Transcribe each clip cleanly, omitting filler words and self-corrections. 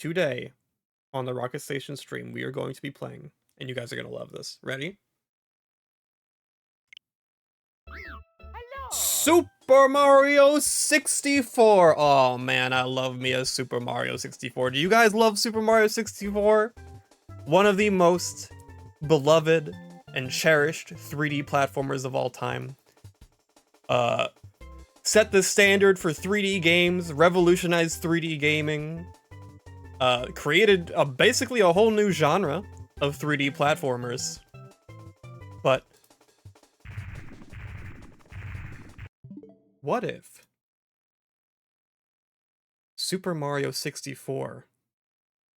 today on the RocketStation stream, we are going to be playing, and you guys are going to love this. Ready? Super Mario 64! Oh man, I love me a Super Mario 64. Do you guys love Super Mario 64? One of the most beloved and cherished 3D platformers of all time. Set the standard for 3D games, revolutionized 3D gaming, created basically a whole new genre of 3D platformers. But what if Super Mario 64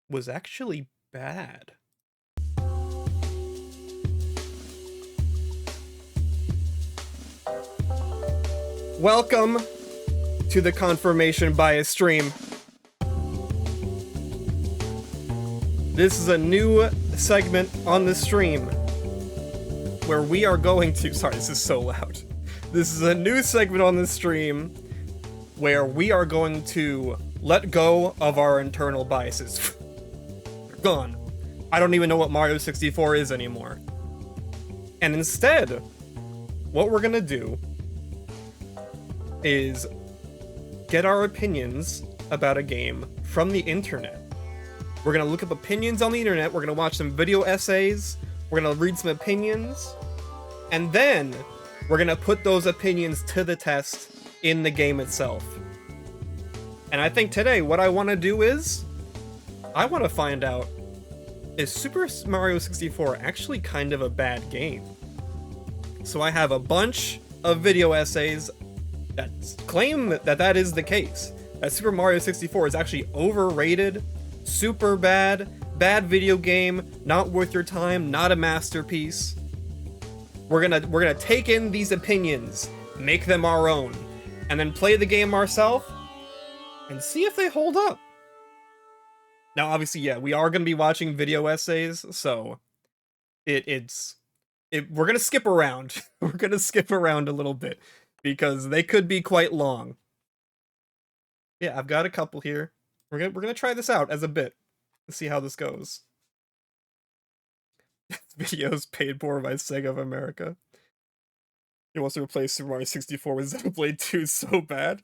was actually bad? Welcome to the confirmation bias stream. This is a new segment on the stream where we are going to, sorry, this is so loud. This is a new segment on the stream where we are going to let go of our internal biases. They're gone. I don't even know what Mario 64 is anymore. And instead, what we're gonna do is get our opinions about a game from the internet. We're gonna look up opinions on the internet, we're gonna watch some video essays, we're gonna read some opinions, and then we're gonna put those opinions to the test in the game itself. And I think today what I wanna do is, I wanna find out, is Super Mario 64 actually kind of a bad game? So I have a bunch of video essays that claim that that is the case. That Super Mario 64 is actually overrated, super bad, bad video game, not worth your time, not a masterpiece. We're gonna take in these opinions, make them our own, and then play the game ourselves and see if they hold up. Now, obviously, yeah, we are gonna be watching video essays, so we're gonna skip around. We're gonna skip around a little bit because they could be quite long. Yeah, I've got a couple here. We're gonna try this out as a bit and see how this goes. Videos paid for by Sega of America. He wants to replace Super Mario 64 with Xenoblade 2 so bad.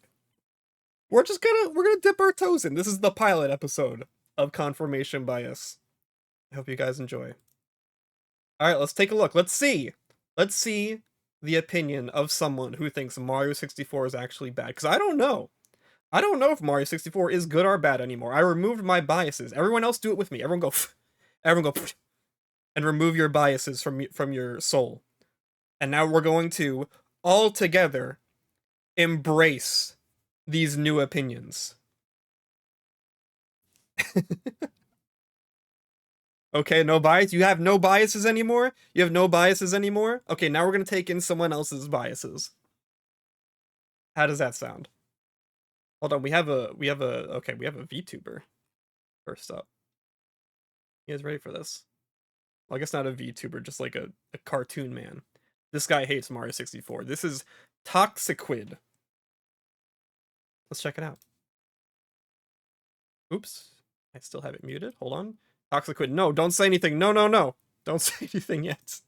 We're gonna dip our toes in. This is the pilot episode of Confirmation Bias. I hope you guys enjoy. Alright, let's take a look. Let's see the opinion of someone who thinks Mario 64 is actually bad. Because I don't know. I don't know if Mario 64 is good or bad anymore. I removed my biases. Everyone else do it with me. Everyone go, and remove your biases from your soul. And now we're going to, all together, embrace these new opinions. Okay, no bias? You have no biases anymore? You have no biases anymore? Okay, now we're gonna take in someone else's biases. How does that sound? Hold on, we have a VTuber first up. You guys ready for this? Well, I guess not a VTuber, just like a cartoon man. This guy hates Mario 64. This is Toxiquid. Let's check it out. Oops, I still have it muted. Hold on. Toxiquid, no, don't say anything. No. Don't say anything yet.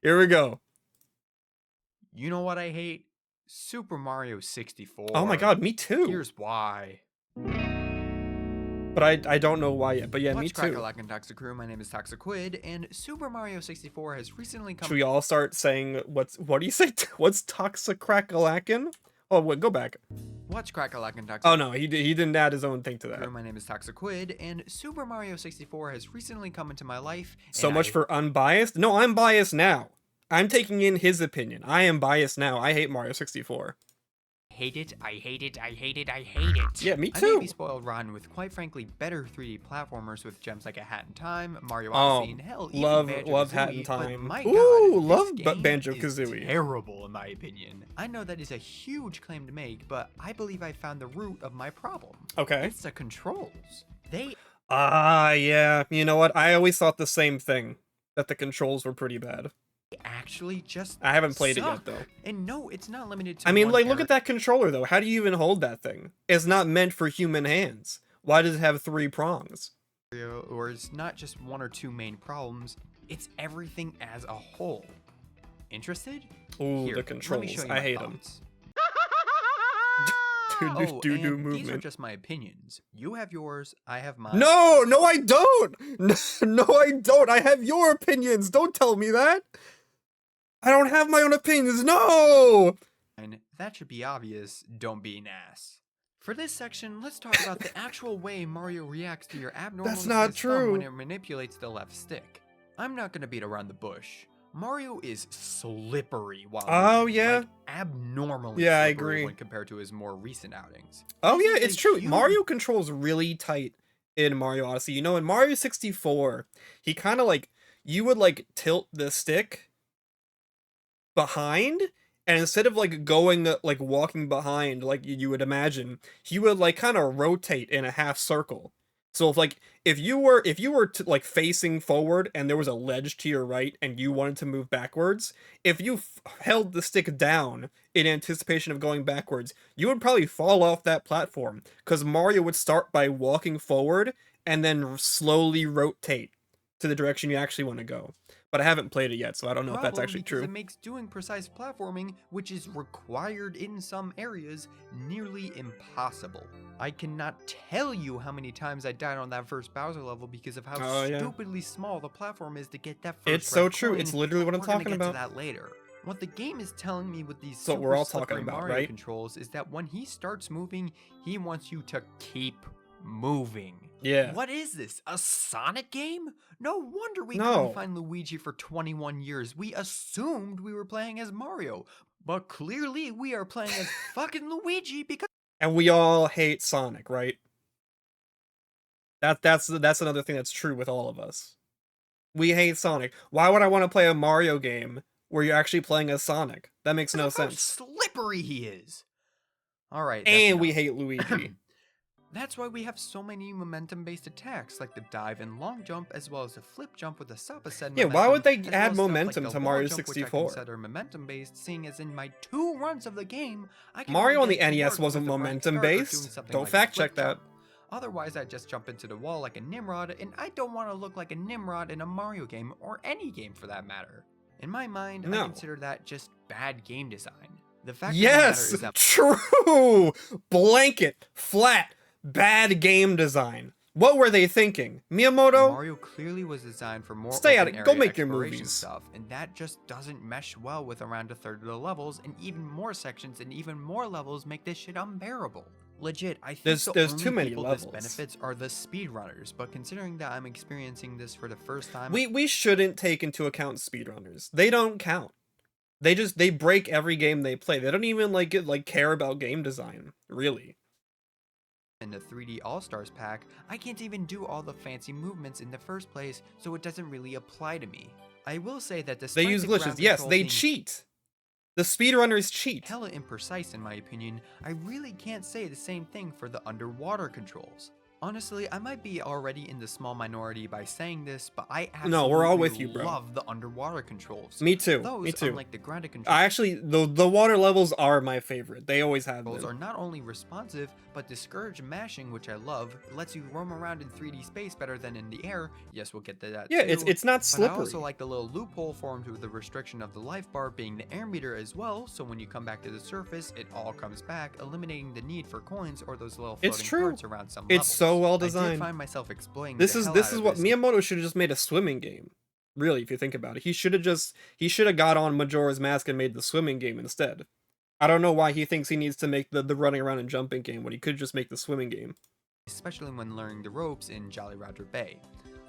Here we go. You know what I hate? Super Mario 64. Oh my god, me too. Here's why. But I don't know why yet. But yeah, me too. What's and Toxic Crew? My name is Toxiquid, and Super Mario 64 has recently come. Should we all start saying what do you say? What's Toxicrackalakin? Oh wait, go back. What's Crackalakin Toxic? Oh no, he didn't add his own thing to that. My name is Toxiquid, and Super Mario 64 has recently come into my life. So much for unbiased? No, I'm biased now. I'm taking in his opinion. I am biased now. I hate Mario 64. I hate it. Yeah, me too. I may be spoiled rotten with, quite frankly, better 3D platformers with gems like a Hat in Time, Mario Odyssey, and hell, even love Hat in Time. My Ooh, God, love Banjo-Kazooie. Terrible in my opinion. I know that is a huge claim to make, but I believe I found the root of my problem. Okay. It's the controls. Yeah. You know what? I always thought the same thing, that the controls were pretty bad. Actually just I haven't played it yet though. And no, it's not limited to I mean, like, look at that controller though. How do you even hold that thing? It's not meant for human hands. Why does it have 3 prongs? Or it's not just one or two main problems, it's everything as a whole. Interested? Ooh, Here, the controls. let me show you I my hate them. thoughts. Do And movement. these are just my opinions. You have yours, I have mine. No, no, I don't. No, I don't. I have your opinions. Don't tell me that. I don't have my own opinions. No. And that should be obvious. Don't be an ass. For this section, let's talk about the actual way Mario reacts to your abnormal That's not true. when it manipulates the left stick. I'm not gonna beat around the bush. Mario is slippery while moving, yeah. like abnormally Yeah, I slippery agree. when compared to his more recent outings. Oh This yeah, is it's a true. huge- Mario controls really tight in Mario Odyssey. You know, in Mario 64, he kind of like, you would like tilt the stick behind, and instead of like going like walking behind like you would imagine, he would like kind of rotate in a half circle. So if you were to, like facing forward and there was a ledge to your right and you wanted to move backwards, if you held the stick down in anticipation of going backwards, you would probably fall off that platform, because Mario would start by walking forward and then slowly rotate to the direction you actually want to go. But I haven't played it yet, so I don't know if that's actually because true. it makes doing precise platforming, which is required in some areas, nearly impossible. I cannot tell you how many times I died on that first Bowser level because of how Oh, yeah. stupidly small the platform is to get that first It's so red true. coin. It's literally what I'm We're gonna talking get about. to that later. What the game is telling me with these That's what super we're all talking slippery about, Mario right? controls is that when he starts moving, he wants you to keep moving. Yeah. What is this? A Sonic game? No wonder we No. couldn't find Luigi for 21 years. We assumed we were playing as Mario, but clearly we are playing as fucking Luigi because And we all hate Sonic, right? That's another thing that's true with all of us. We hate Sonic. Why would I want to play a Mario game where you're actually playing as Sonic? That makes no of how sense. slippery he is. All right, And we enough. hate Luigi. That's why we have so many momentum-based attacks, like the dive and long jump, as well as the flip jump with the Sapa Yeah, why would they as well add as stuff momentum like to the Mario wall jump, which I 64? consider momentum-based, seeing as in my 2 runs of the game, I can Mario on only the get to NES work wasn't with a right momentum start or doing based. something Don't like a fact flip check that. jump. Otherwise, I just jump into the wall like a Nimrod, and I don't want to look like a Nimrod in a Mario game, or any game for that matter. In my mind, No. I consider that just bad game design. The fact Yes, of the matter is that true. Blanket, flat, bad game design. What were they thinking? Miyamoto? Mario clearly was designed for more Stay out open of- go area make your exploration movies. stuff, and that just doesn't mesh well with around a third of the levels, and even more sections and even more levels make this shit unbearable. Legit, I think There's the too only many people levels. this benefits are the speedrunners, but considering that I'm experiencing this for the first time, We shouldn't take into account speedrunners. They don't count. They break every game they play. They don't even care about game design, really. in the 3D All-Stars pack, I can't even do all the fancy movements in the first place, so it doesn't really apply to me. I will say that They despite use the glitches. ground Yes, control they being cheat. The speedrunners cheat. hella imprecise in my opinion, I really can't say the same thing for the underwater controls. Honestly, I might be already in the small minority by saying this, but I absolutely No, we're all with you, bro. love the underwater controls. Me too. Those, Me too. unlike the grounded controls, I actually, the water levels are my favorite. They always have been. are not only responsive, but discourage mashing, which I love. It lets you roam around in 3D space better than in the air. Yes, we'll get to that Yeah, too. it's not But I slippery. also like the little loophole formed with the restriction of the life bar being the air meter as well, so when you come back to the surface, it all comes back, eliminating the need for coins or those little It's floating true. parts around some It's levels. so well I did designed. find myself exploiting This the is hell this out is of what this. Miyamoto should have just made a swimming game. Really, if you think about it, he should have got on Majora's Mask and made the swimming game instead. I don't know why he thinks he needs to make the running around and jumping game when he could just make the swimming game. Especially when learning the ropes in Jolly Roger Bay.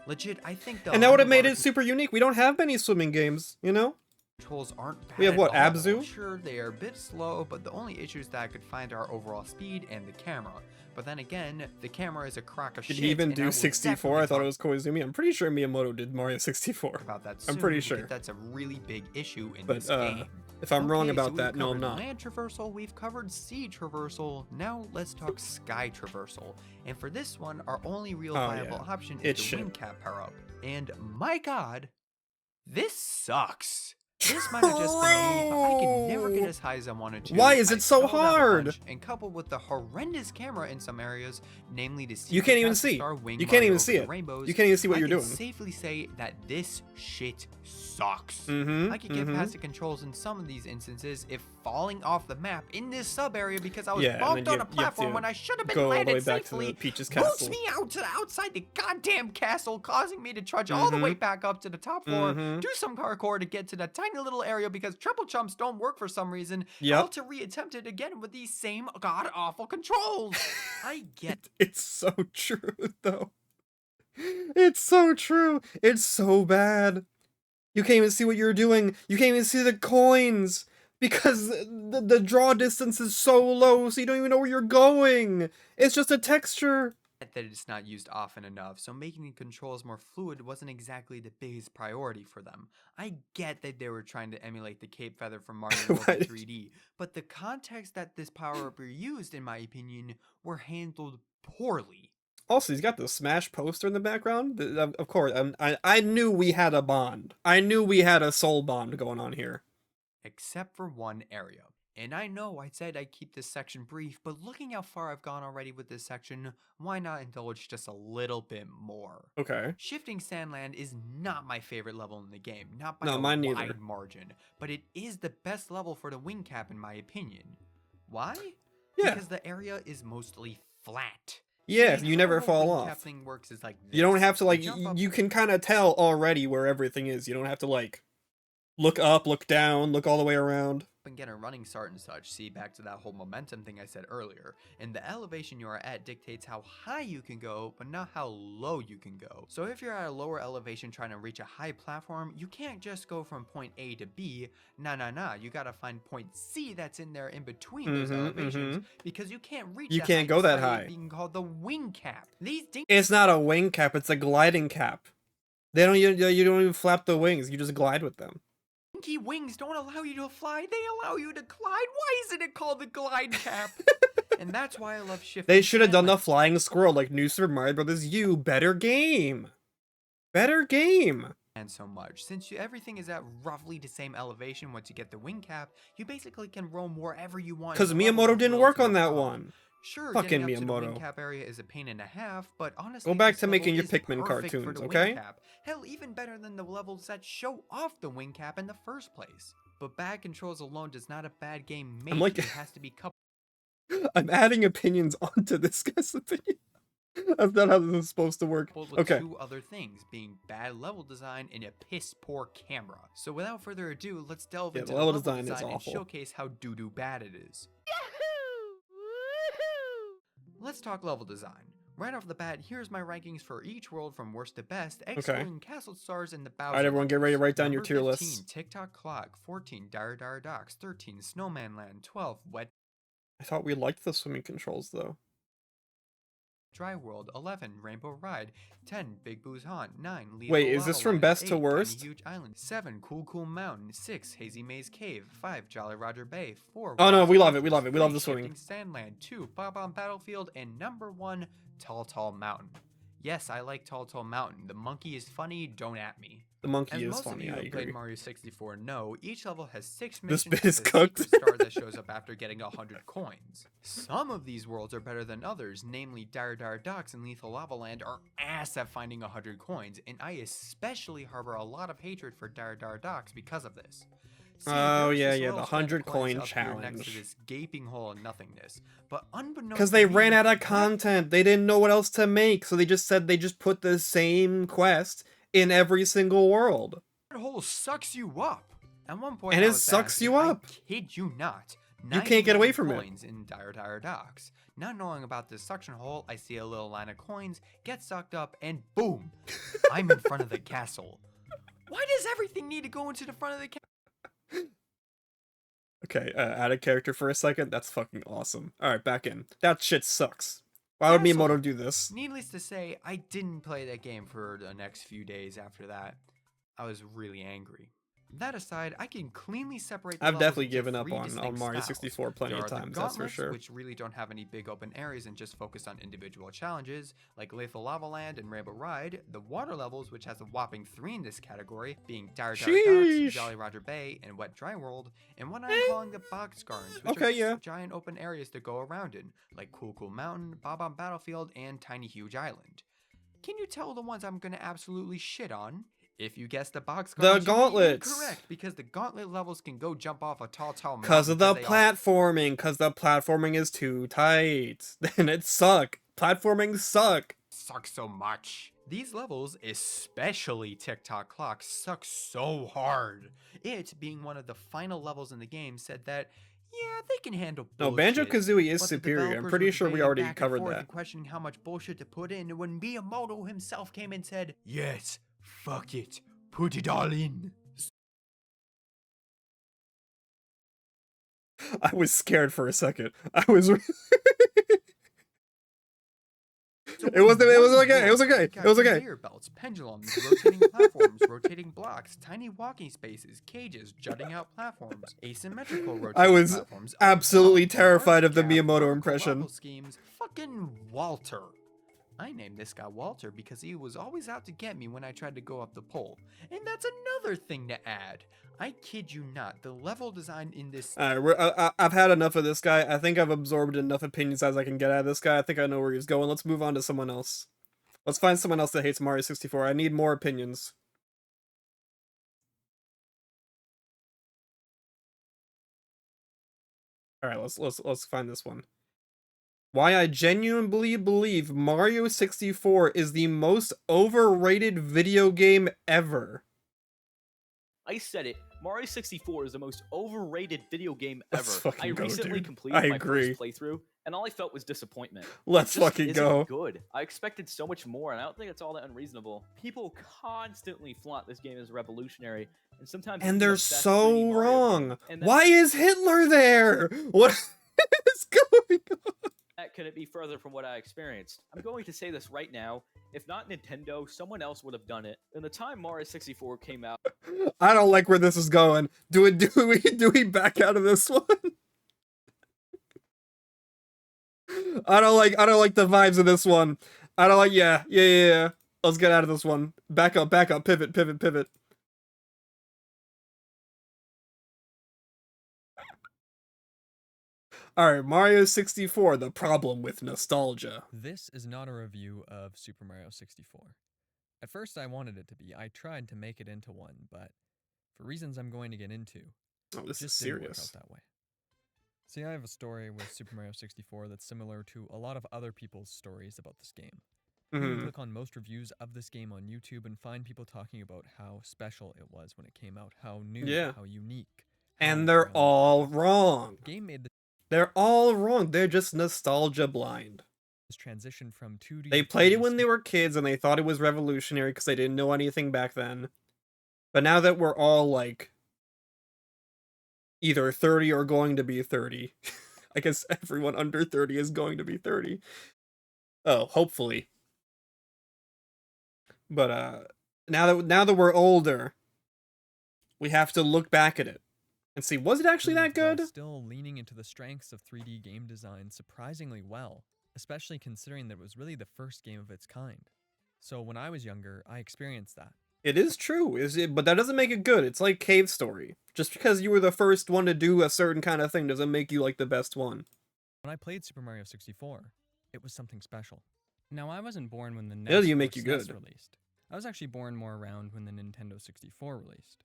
Legit, I think the And that would have made underwater it super unique. We don't have many swimming games, you know? controls aren't bad We have at what, all. Abzu? Sure, they are a bit slow, but the only issues that I could find are overall speed and the camera. But then again, the camera is a crock of Did shit. he even and I do will 64? I thought it definitely was Koizumi. I'm pretty sure Miyamoto did Mario 64. talk about that soon, I'm pretty because sure. that's a really big issue in But this game. if I'm wrong Okay, about so that, we've no, I'm covered not. Land traversal, we've covered sea traversal. Now let's talk sky traversal. And for this one, our only real Oh, viable yeah. option It's is the shit. wing cap power up. And my god, this sucks. This might have just been me, but I could never get as high as I wanted to. Why is I it so stalled out a hard? bunch, and coupled with the horrendous camera in some areas, namely the You can't even Castle see. Star Wing You can't Mario even over see the it. Rainbows, You can't even see what I you're can doing. safely say that this shit sucks. Mm-hmm. I could get past the controls in some of these instances if falling off the map in this sub area because I was bumped on a platform when I should have been go all the way landed back to safely. the Peach's Boots castle. me out to the outside the goddamn castle, causing me to trudge all the way back up to the top floor, do some parkour to get to that tiny little area because triple jumps don't work for some reason. All to reattempt it again with these same god awful controls. I get It's so true though. It's so true. It's so bad. You can't even see what you're doing. You can't even see the coins because the draw distance is so low, so you don't even know where you're going. It's just a texture. that it's not used often enough, so making the controls more fluid wasn't exactly the biggest priority for them. I get that they were trying to emulate the cape feather from Mario World in 3D, but the context that this power-up were used, in my opinion, were handled poorly. Also, he's got the Smash poster in the background. Of course, I knew we had a bond. I knew we had a soul bond going on here. Except for one area. And I know I said I'd keep this section brief, but looking how far I've gone already with this section, why not indulge just a little bit more? Okay. Shifting Sandland is not my favorite level in the game, not by mine a neither. wide margin, but it is the best level for the wing cap in my opinion. Why? Yeah. Because the area is mostly flat. Yeah, See, you how never the fall wing off. cap thing works is like this. You don't have to, like, jump up you can kind of tell already where everything is. You don't have to, like, look up, look down, look all the way around. And get a running start and such. See, back to that whole momentum thing I said earlier. And the elevation you are at dictates how high you can go, but not how low you can go. So if you're at a lower elevation trying to reach a high platform, you can't just go from point A to B. Nah. You gotta find point C that's in there in between those elevations, because you can't reach. You can't go that high. Being called the wing cap. It's not a wing cap. It's a gliding cap. They don't. You don't even flap the wings. You just glide with them. Dinky wings don't allow you to fly, they allow you to glide. Why isn't it called the glide cap? And that's why I love shifting. They should have done the flying squirrel like New Super Mario Bros. U. Better game. Better game. And so much. Since everything is at roughly the same elevation once you get the wing cap, you basically can roam wherever you want. Because Miyamoto didn't work on that one. Sure, fucking getting up to the Miyamoto. wing cap area is a pain and a half, but honestly, go back this to making level your is Pikmin perfect for cartoons, the okay? wing cap. Hell, even better than the levels that show off the wing cap in the first place. But bad controls alone does not a bad game make. like- It has to be coupled. I'm adding opinions onto this guy's opinion. That's not how this is supposed to work. With Okay. two other things, being bad level design and a piss poor camera. So without further ado, let's delve into the level design is and awful. showcase how doo-doo bad it is. Let's talk level design. Right off the bat, here's my rankings for each world from worst to best, excluding Castle Stars and the Bowser. Alright, everyone, get ready to write down your Number tier 15, lists. TikTok Clock. 14, Dire Dire Docks. 13, Snowman Land. 12, Wet I thought we liked the swimming controls, though. Dry World. 11, Rainbow Ride. 10, Big Boo's Haunt. 9, Lethal Wait, is Lava this from Land. best 8, to worst? Tiny Huge Island. 7, Cool Cool Mountain. 6, Hazy Maze Cave. 5, Jolly Roger Bay. 4, Oh, no, Wild we love it, we Monsters. love it, we love 3, the swimming. Shifting Sandland. 2, Bob on Battlefield. And number 1, Tall Tall Mountain. Yes, I like Tall Tall Mountain. The monkey is funny, don't at me. The monkey As is most funny, of you I who played agree. Mario 64 know, each level has 6 This missions bit is with a cooked. secret star that shows up after getting 100 coins. Some of these worlds are better than others, namely Dire Dire Docks and Lethal Lava Land are ass at finding 100 coins, and I especially harbor a lot of hatred for Dire Dire Docks because of this. See, Oh, there's yeah, this yeah, little the strand of 100 coins coin up here next to challenge. this gaping hole of nothingness, but unbeknownst Because they to me, ran out of that content. They didn't know what else to make, so they just said they just put the same quest in every single world. hole sucks you up. At one point, And I it was sucks asked, you I up. kid you not. You can't get away 99 from it. coins in Dire Dire Docks. Not knowing about this suction hole, I see a little line of coins, get sucked up, and boom, I'm in front of the castle. Why does everything need to go into the front of the castle? Okay, out of character for a second. That's fucking awesome. Alright, back in. That shit sucks. Why would Castle. Miyamoto do this? Needless to say, I didn't play that game for the next few days after that. I was really angry. That aside, I can cleanly separate the I've levels definitely into given up three on distinct Mario styles. 64 plenty There of are the times, that's for gauntlets, sure. which really don't have any big open areas and just focus on individual challenges, like Lethal Lava Land and Rainbow Ride, the water levels, which has a whopping 3 in this category, being Dire Dire Docks, Sheesh. Jolly Roger Bay, and Wet Dry World, and what I'm Eh. calling the box gardens, which Okay, are just yeah. giant open areas to go around in, like Cool Cool Mountain, Bob-omb Battlefield, and Tiny Huge Island. Can you tell the ones I'm gonna absolutely shit on? If you guess the box The gardens, you'd be gauntlets. incorrect, because the gauntlet levels can go jump off a tall mountain. Cause of the they platforming, cause the platforming is too tight. Then it suck. Platforming suck. suck so much. These levels, especially TikTok Clock, suck so hard. It, being one of the final levels in the game, said that, yeah, they can handle No, bullshit. Banjo-Kazooie is But the superior. I'm developers pretty were sure we debating already back and covered forth that. and questioning how much bullshit to put in, and when Miyamoto himself came and said, yes, fuck it, put it all in. I was scared for a second. I was. It was okay. It was okay. It was okay. Conveyor belts, pendulums, rotating platforms, rotating blocks, tiny walking spaces, cages, jutting out platforms, asymmetrical rotating I was platforms. absolutely an terrified arch of the gap, Miyamoto vertical impression. level schemes. Fucking Walter. I named this guy Walter because he was always out to get me when I tried to go up the pole. And that's another thing to add. I kid you not, the level design in this... Alright, I've had enough of this guy. I think I've absorbed enough opinions as I can get out of this guy. I think I know where he's going. Let's move on to someone else. Let's find someone else that hates Mario 64. I need more opinions. Alright, let's find this one. Why I genuinely believe Mario 64 is the most overrated video game ever. I said it. Mario 64 is the most overrated video game Let's ever. fucking I go, recently dude. completed I my agree. first playthrough, and all I felt was disappointment. Let's It just fucking isn't go. good. I expected so much more, and I don't think it's all that unreasonable. People constantly flaunt this game as revolutionary, and sometimes And even they're the best 3D so Mario wrong. game. And Why is Hitler there? What is going on? that couldn't be further from what I experienced. I'm going to say this right now. If not Nintendo, someone else would have done it. In the time Mario 64 came out, I don't like where this is going. Do we back out of this one? I don't like the vibes of this one. I don't like yeah. Let's get out of this one. Back up, pivot. Alright, Mario 64, the problem with nostalgia. This is not a review of Super Mario 64. At first I wanted it to be. I tried to make it into one, but for reasons I'm going to get into, Oh, this it is just didn't work serious. out that way. See, I have a story with Super Mario 64 that's similar to a lot of other people's stories about this game. You can click on most reviews of this game on YouTube and find people talking about how special it was when it came out, how new, Yeah. how unique. how And they're groundbreaking. all wrong. The game made They're all wrong. They're just nostalgia blind. this transition from 2D They to played it 3D when they were kids and they thought it was revolutionary because they didn't know anything back then. But now that we're all like either 30 or going to be 30. I guess everyone under 30 is going to be 30. Oh, hopefully. But now that we're older, we have to look back at it and see, was it actually that while good? still leaning into the strengths of 3D game design surprisingly well, especially considering that it was really the first game of its kind. So when I was younger, I experienced that. It is true, but that doesn't make it good. It's like Cave Story. Just because you were the first one to do a certain kind of thing doesn't make you like the best one. When I played Super Mario 64, it was something special. Now, I wasn't born when the It'll NES make or you SNES good. released. I was actually born more around when the Nintendo 64 released.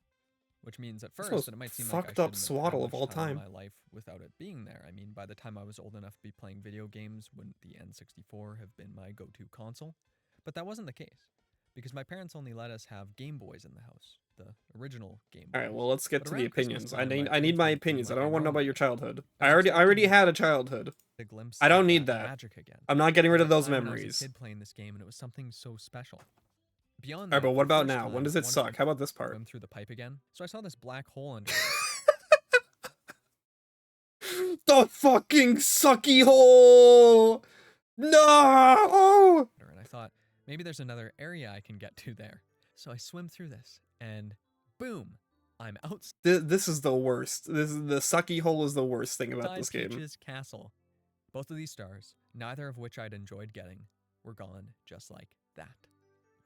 Which means at That's first the most that it might seem like I fucked up shouldn't have swaddle had of much all time in time. my life without it being there. I mean, by the time I was old enough to be playing video games, wouldn't the N64 have been my go-to console? But that wasn't the case, because my parents only let us have Game Boys in the house, the original Game Boys. All right, well, let's get But to the around Christmas opinions. time, I need parents my would do opinions. I like don't a want to know about your Rome childhood. I I was already expecting had a childhood. a glimpse I don't of need that that. magic again. I'm not getting rid of Because I those cried when I was memories. a kid playing this game, and it was something so special. Beyond All right, that, but for what the about first now? time, When does I it wanted suck? to How about this part? swim through the pipe again. So I saw this black hole under it. The fucking sucky hole! No! And I thought, maybe there's another area I can get to there. So I swim through this, and boom! I'm outside This is the worst. This is the sucky hole is the worst thing about this game. Peach's castle. Both of these stars, neither of which I'd enjoyed getting, were gone just like that.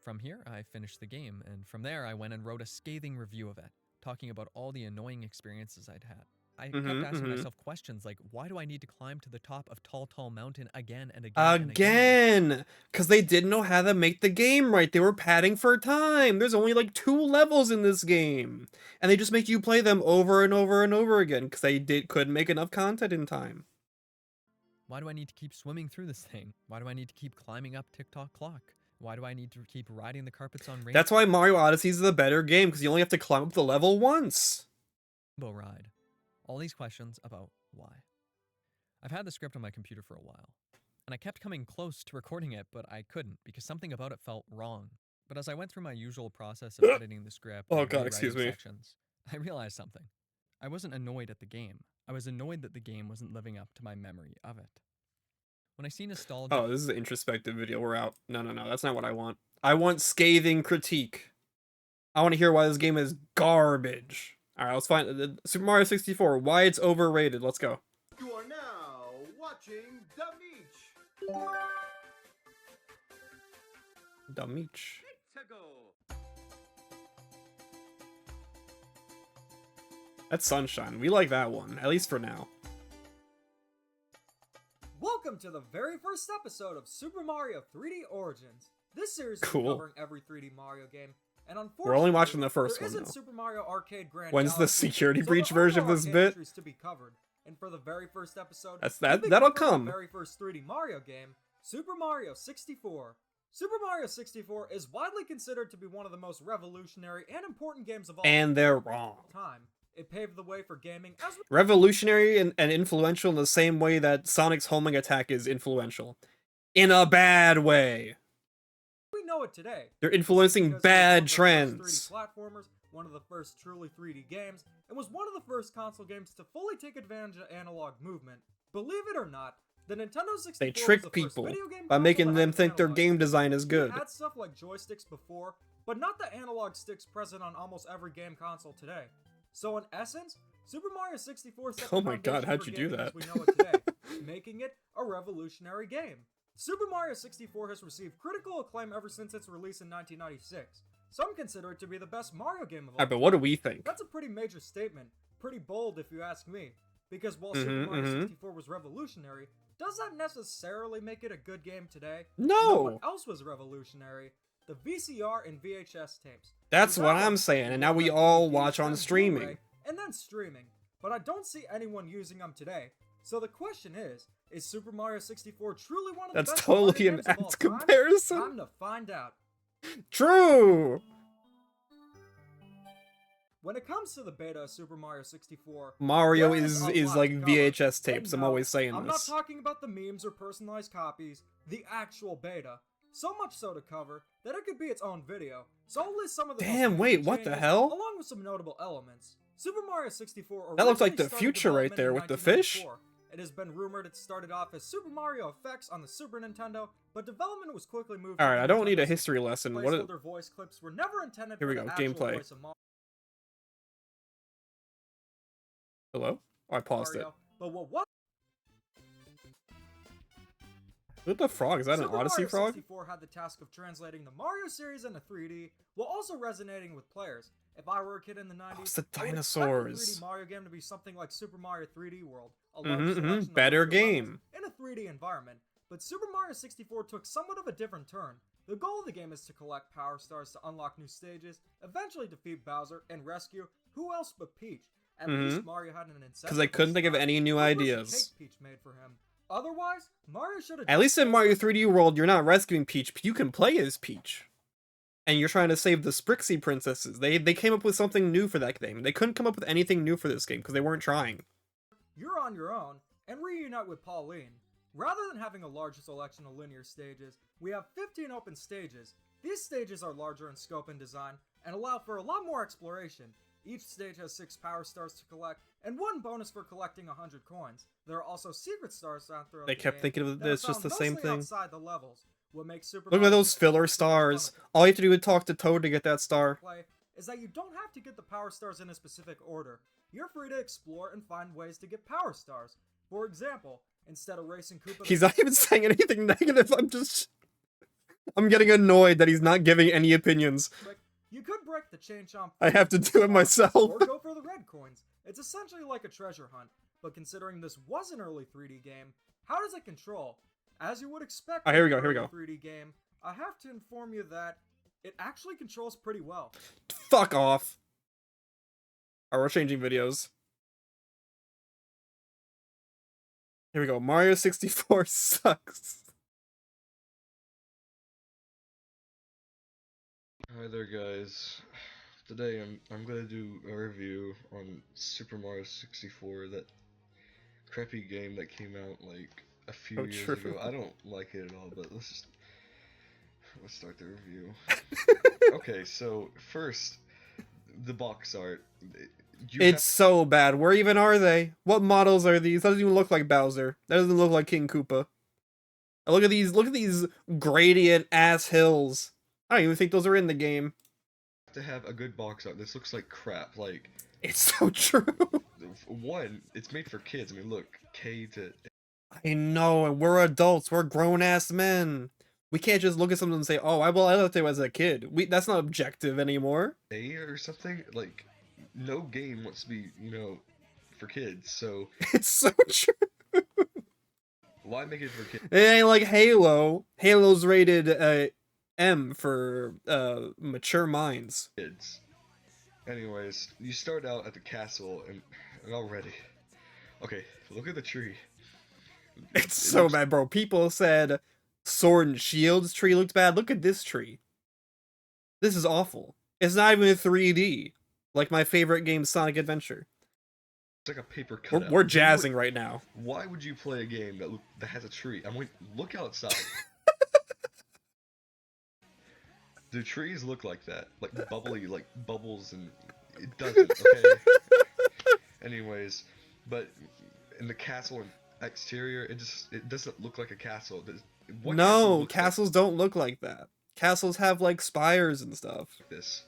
From here, I finished the game, and from there I went and wrote a scathing review of it, talking about all the annoying experiences I'd had. I kept asking myself questions like, why do I need to climb to the top of Tall Mountain again and again and again? Again! Because they didn't know how to make the game right. They were padding for time. There's only like 2 levels in this game. And they just make you play them over and over and over again because they couldn't make enough content in time. Why do I need to keep swimming through this thing? Why do I need to keep climbing up TikTok clock? Why do I need to keep riding the carpets on Rainbow That's why Mario Odyssey is the better game, because you only have to climb up the level once. Ride? All these questions about why. I've had the script on my computer for a while, and I kept coming close to recording it, but I couldn't because something about it felt wrong. But as I went through my usual process of editing the script and rewriting sections, I realized something. I wasn't annoyed at the game. I was annoyed that the game wasn't living up to my memory of it. When I see nostalgia... Oh, this is an introspective video. We're out. No, that's not what I want. I want scathing critique. I want to hear why this game is garbage. Alright, let's find Super Mario 64, why it's overrated. Let's go. You are now watching The Meech. The Meech. That's Sunshine. We like that one, at least for now. Welcome to the very first episode of Super Mario 3D Origins. This series is Cool. covering every 3D Mario game, and unfortunately, We're only watching the first there one, isn't though. Super Mario Arcade Grand When's the Galaxy, security so breach there are version no of this arcade bit? entries to be covered. And for the very first episode, That'll we'll be covering come. The very first 3D Mario game, Super Mario 64. Super Mario 64 is widely considered to be one of the most revolutionary and important games of all And they're wrong. time. It paved the way for gaming as we Revolutionary and influential in the same way that Sonic's homing attack is influential. In a bad way. know it today. They're influencing Because it was bad one of the trends. first 3D platformers, one of the first truly 3D games, and was one of the first console games to fully take advantage of analog movement. Believe it or not, the Nintendo 64 They was trick the first people video game by console making to them have think their analog game sticks. design is good. It had stuff like joysticks before, but not the analog sticks present on almost every game console today. So in essence, Super Mario 64 set the Oh my God, foundation how'd for you do gaming that? as we know it today, making it a revolutionary game. Super Mario 64 has received critical acclaim ever since its release in 1996. Some consider it to be the best Mario game of all Alright, but what do we think? That's a pretty major statement, pretty bold if you ask me. Because while Super Mario 64 was revolutionary, does that necessarily make it a good game today? You know No! what else was revolutionary? The VCR and VHS tapes. That's So what that I'm was saying, and now we DVD, all watch on then streaming. Blu-ray, and then streaming. But I don't see anyone using them today. So the question is Super Mario 64 truly one of the That's best totally Mario an games of all apt time? comparison. Time to find out. True! When it comes to the beta of Super Mario 64, Mario there is a lot like to cover. VHS And tapes, I'm no, always saying I'm this. not talking about the memes or personalized copies, the actual beta. So much so to cover that it could be its own video. So I'll list some of the Damn, most wait, major what the changes, hell? along with some notable elements. Super Mario 64 That looks like originally the started future right development there in with the fish. 1994. It has been rumored it started off as Super Mario Effects on the Super Nintendo, but development was quickly moved to Alright, the I don't need a Nintendo history lesson. What? Placeholder voice clips were never intended Here we for go, the actual gameplay. voice of Hello? Oh, I paused it. Mario, but what was What the frog? Is that an Super Odyssey Mario frog? 64 had the task of translating the Mario series into 3D while also resonating with players. If I were a kid in the 90s, Oh, it's the I would expect dinosaurs. the 3D Mario game to be something like Super Mario 3D World, a large selection of Better Mario levels game. in a 3D environment. But Super Mario 64 took somewhat of a different turn. The goal of the game is to collect Power Stars to unlock new stages, eventually defeat Bowser, and rescue who else but Peach. At least Mario had an incentive. Because I couldn't think of any new ideas. Cake Peach made for him. Otherwise, Mario should have. At least in Mario 3D World, you're not rescuing Peach, but you can play as Peach. And you're trying to save the Sprixie princesses. They came up with something new for that game. They couldn't come up with anything new for this game because they weren't trying. You're on your own, and reunite with Pauline. Rather than having a larger selection of linear stages, we have 15 open stages. These stages are larger in scope and design, and allow for a lot more exploration. Each stage has 6 Power Stars to collect, and 1 bonus for collecting 100 coins. There are also secret stars found throughout They the kept game thinking of that are this just found the same mostly thing. outside the levels. What makes Super Look at Mario those 64 filler so much fun stars. All you have to do is talk to Toad to get that star. play is that you don't have to get the power stars in a specific order. You're free to explore and find ways to get power stars. For example, instead of racing Koopa... He's not even saying anything negative, I'm getting annoyed that he's not giving any opinions. You could break the chain chomp... I have to do it myself. Or go for the red coins. It's essentially like a treasure hunt, but considering this was an early 3D game, how does it control? As you would expect here we go, from here we an go. early 3D game, I have to inform you that it actually controls pretty well. Fuck off. Alright, we're changing videos. Here we go. Mario 64 sucks. Hi there, guys. Today I'm gonna do a review on Super Mario 64, that crappy game that came out like a few years ago. I don't like it at all, but let's start the review. Okay, so first, the box art. It's so bad. Where even are they? What models are these? That doesn't even look like Bowser. That doesn't look like King Koopa. Look at these gradient ass hills. I don't even think those are in the game. To have a good box art. This looks like crap. Like, it's so true. One, it's made for kids. I mean, look, K to... I know, and we're adults. We're grown-ass men. We can't just look at something and say, oh, I loved it as a kid. That's not objective anymore. A or something? Like, no game wants to be, for kids, so... It's so true. Why make it for kids? It ain't like Halo. Halo's rated, M for, mature minds. Kids. Anyways, you start out at the castle, and already... Okay, look at the tree. It's so bad, bro. People said Sword and Shield's tree looked bad. Look at this tree. This is awful. It's not even 3D. Like my favorite game, Sonic Adventure. It's like a paper cutout. We're jazzing right now. Why would you play a game that has a tree? I mean, look outside. Do trees look like that? Like bubbly, like bubbles, and it doesn't, okay? Anyways, but in the castle and exterior, it doesn't look like a castle. No, castles don't look like that. Castles have like spires and stuff. This.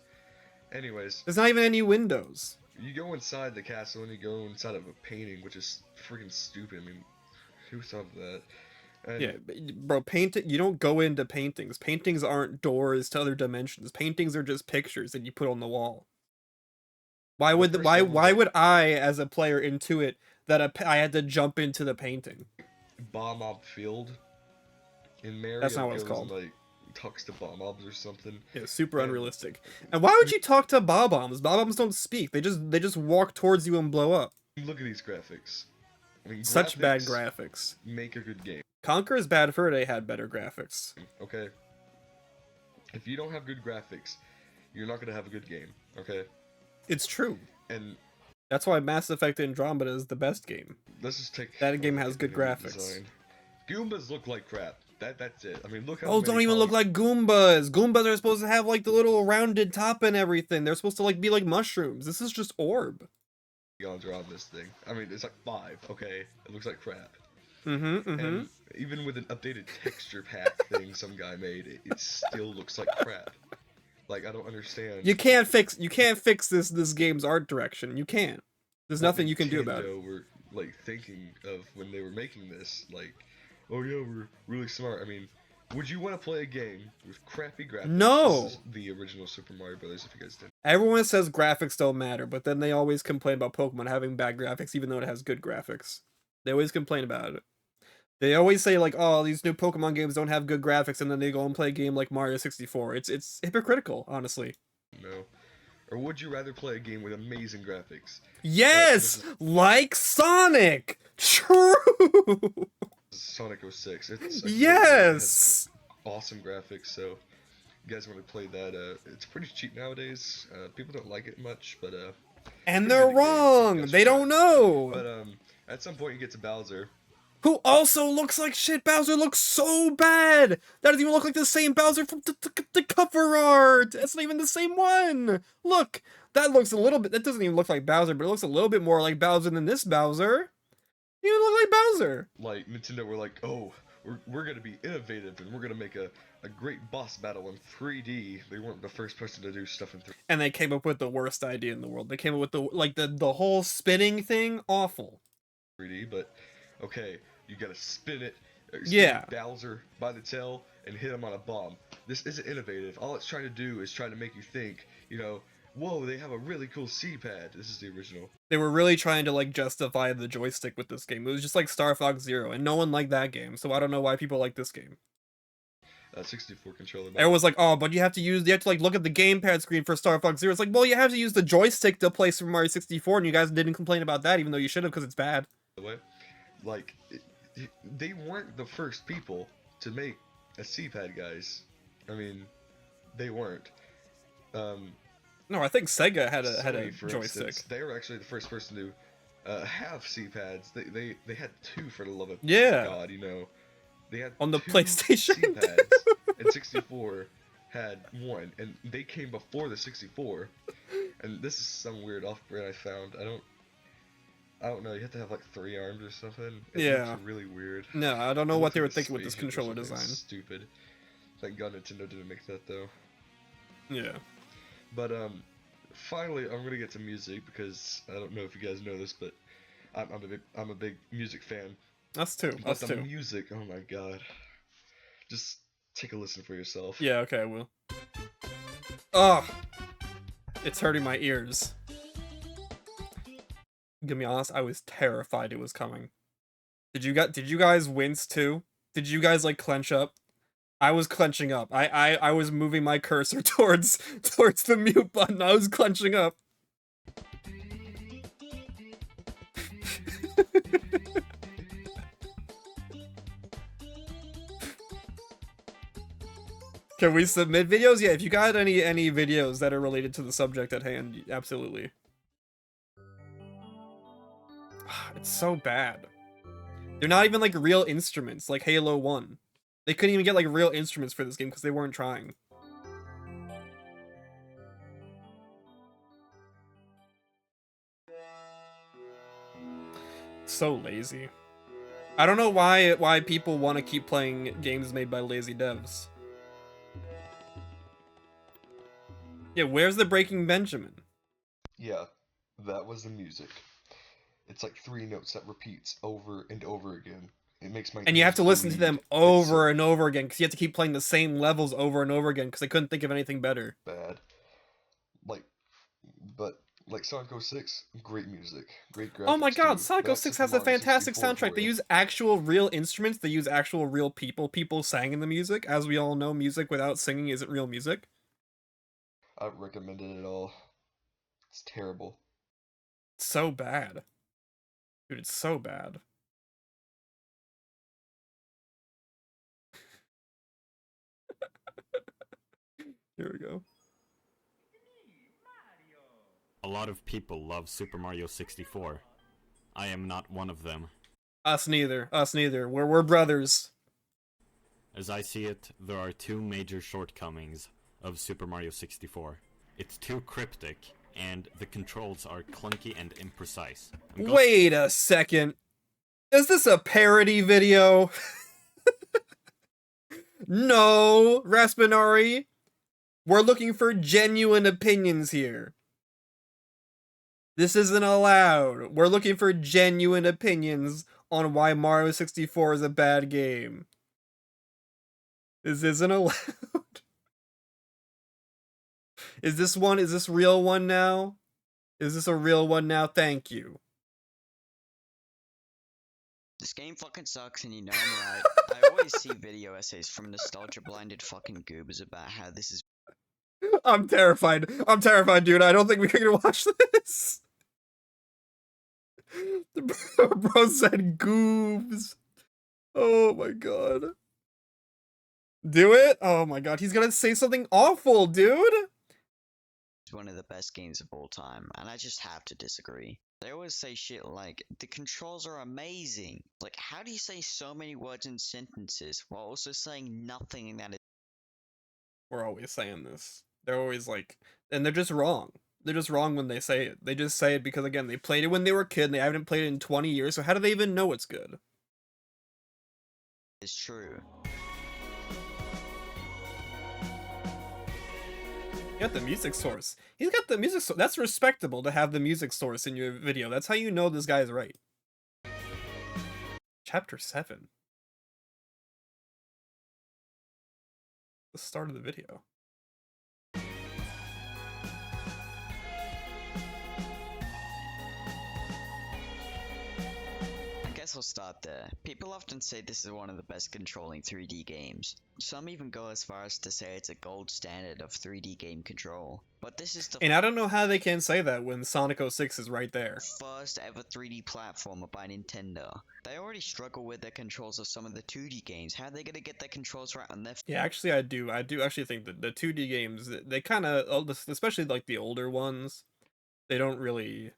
Anyways, there's not even any windows. You go inside the castle and you go inside of a painting, which is freaking stupid. I mean, who thought of that? And yeah, bro, you don't go into paintings. Paintings aren't doors to other dimensions. Paintings are just pictures that you put on the wall. Why would I, as a player, intuit that I had to jump into the painting? Bomb Field in Mario. That's not what it's called. Like, talks to Bob-ombs or something. Yeah, super unrealistic. And why would you talk to Bob-ombs? Bob-ombs don't speak. They just walk towards you and blow up. Look at these graphics. I mean, such bad graphics. Make a good game. Conker's Bad Fur Day had better graphics. Okay. If you don't have good graphics, you're not gonna have a good game. Okay. It's true. And that's why Mass Effect Andromeda is the best game. Let's just take that game has good graphics. Design. Goombas look like crap. That's it. I mean, look how. Oh, don't even look like Goombas. Goombas are supposed to have like the little rounded top and everything. They're supposed to like be like mushrooms. This is just orb. Polygons are on this thing. I mean, it's like 5. Okay, it looks like crap. Mm-hmm. And even with an updated texture pack thing some guy made, it still looks like crap. Like, I don't understand. You can't fix this game's art direction. You can't. There's nothing you can do about it. Were like thinking of when they were making this, like, oh yeah, we're really smart. I mean, would you want to play a game with crappy graphics? No. This is the original Super Mario Brothers, if you guys didn't. Everyone says graphics don't matter, but then they always complain about Pokemon having bad graphics, even though it has good graphics. They always complain about it. They always say like, oh, these new Pokemon games don't have good graphics, and then they go and play a game like Mario 64. It's hypocritical, honestly. No. Or would you rather play a game with amazing graphics? Yes! Like Sonic! True! Sonic 06. It's yes! Awesome graphics, so you guys want to play that. It's pretty cheap nowadays. People don't like it much, but and they're wrong! They don't know! But at some point you get to Bowser, who also looks like shit. Bowser looks so bad! That doesn't even look like the same Bowser from the cover art! That's not even the same one! Look! That looks a little bit... That doesn't even look like Bowser, but it looks a little bit more like Bowser than this Bowser. You look like Bowser! Like, Nintendo were like, oh, we're gonna be innovative, and we're gonna make a a great boss battle in 3D. They weren't the first person to do stuff in 3D. And they came up with the worst idea in the world. They came up with the whole spinning thing, awful. 3D, but okay, you gotta spin it. Yeah. Bowser by the tail and hit him on a bomb. This isn't innovative. All it's trying to do is trying to make you think, you know, whoa, they have a really cool C-pad. This is the original. They were really trying to like justify the joystick with this game. It was just like Star Fox Zero, and no one liked that game, so I don't know why people like this game. 64 controller. Everyone was like, oh, but you have to like look at the gamepad screen for Star Fox Zero. It's like, well, you have to use the joystick to play Super Mario 64, and you guys didn't complain about that, even though you should have, because it's bad. By the way, like, they weren't the first people to make a C-pad, guys. I mean, they weren't. No, I think Sega had a Sony, for joystick. instance, they were actually the first person to have C-pads. They had two, for the love of God, you know. They had on the two PlayStation. C-pads, and 64 had one, and they came before the 64. And this is some weird off-brand I found. I don't know. You have to have like 3 arms or something. It looks really weird. No, I don't know what they were thinking with this controller design. Stupid. Thank God Nintendo didn't make that though. Yeah. But finally, I'm gonna get to music because I don't know if you guys know this, but I'm a big music fan. Us too. But Us the too. music, oh my God! Just take a listen for yourself. Yeah. Okay, I will. Ugh. It's hurting my ears. To be honest, I was terrified it was coming. Did you guys wince too? Did you guys like clench up? I was clenching up. I was moving my cursor towards the mute button. I was clenching up. Can we submit videos? Yeah, if you got any videos that are related to the subject at hand, absolutely. It's so bad. They're not even like real instruments like Halo 1. They couldn't even get like real instruments for this game because they weren't trying. So lazy. I don't know why people want to keep playing games made by lazy devs. Yeah, where's the Breaking Benjamin? Yeah, that was the music. It's like 3 notes that repeats over and over again. It makes my and you have to listen to them bleed. over and over again because you have to keep playing the same levels over and over again because they couldn't think of anything better. Bad. Like Sonic 06, great music, great graphics. Oh my God, too. Sonic That's 06 Super has a Mario fantastic 64 soundtrack. for They you. use actual real instruments. They use actual real people. People sang in the music. As we all know, music without singing isn't real music. I recommended it all. It's terrible. It's so bad. Dude, it's so bad. Here we go. A lot of people love Super Mario 64. I am not one of them. Us neither. Us neither. We're brothers. As I see it, there are 2 major shortcomings of Super Mario 64. It's too cryptic, and the controls are clunky and imprecise. Wait a second. Is this a parody video? No, Raspinari. We're looking for genuine opinions here. This isn't allowed. We're looking for genuine opinions on why Mario 64 is a bad game. This isn't allowed. Is this real one now? Is this a real one now? Thank you. This game fucking sucks and you know I'm right. I always see video essays from nostalgia-blinded fucking goobers about how this is... I'm terrified. I'm terrified, dude. I don't think we can watch this. The bro said goobs. Oh my God. Do it? Oh my God. He's gonna say something awful, dude. It's one of the best games of all time, and I just have to disagree. They always say shit like, the controls are amazing. Like, how do you say so many words in sentences while also saying nothing that is... We're always saying this. They're always like, and they're just wrong. They're just wrong when they say it. They just say it because, again, they played it when they were a kid and they haven't played it in 20 years, so how do they even know it's good? It's true. You got the music source. He's got the music source. That's respectable to have the music source in your video. That's how you know this guy's right. Chapter 7. The start of the video. I guess I'll start there. People often say this is one of the best controlling 3D games. Some even go as far as to say it's a gold standard of 3D game control. But this is the And I don't know how they can say that when Sonic 06 is right there. first ever 3D platformer by Nintendo. They already struggle with their controls of some of the 2D games. How are they gonna get their controls right on their Yeah, actually I do actually think that the 2D games, they kind of, especially like the older ones, they don't really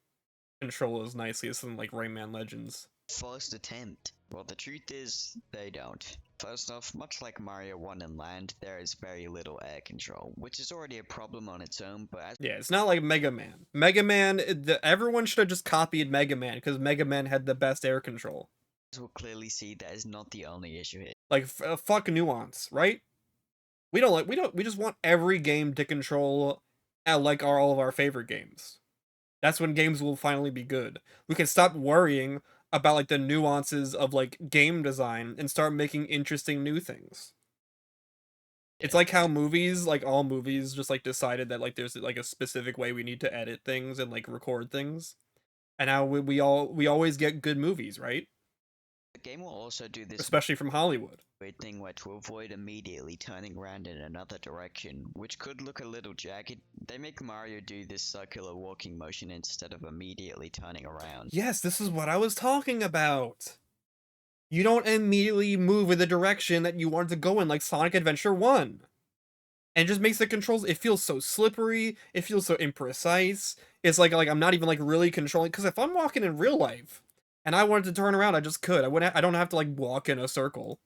control as nicely as something like Rayman Legends. first attempt? Well, the truth is, they don't. First off, much like Mario 1 and Land, there is very little air control, which is already a problem on its own, but as Yeah, it's not like Mega Man. Mega Man, everyone should have just copied Mega Man, because Mega Man had the best air control. we'll clearly see, that is not the only issue here. Like, fuck nuance, right? We just want every game to control like all of our favorite games. That's when games will finally be good. We can stop worrying about like the nuances of like game design and start making interesting new things. It's like how movies, like all movies, just like decided that like there's like a specific way we need to edit things and like record things, and how we always get good movies, right? The game will also do this Especially from Hollywood. weird thing where, to avoid immediately turning around in another direction, which could look a little jagged, they make Mario do this circular walking motion instead of immediately turning around. Yes, this is what I was talking about. You don't immediately move in the direction that you wanted to go in, like Sonic Adventure 1. And it just makes the controls, it feels so slippery, it feels so imprecise. It's like I'm not even like really controlling, because if I'm walking in real life and I wanted to turn around, I just could. I don't have to like walk in a circle.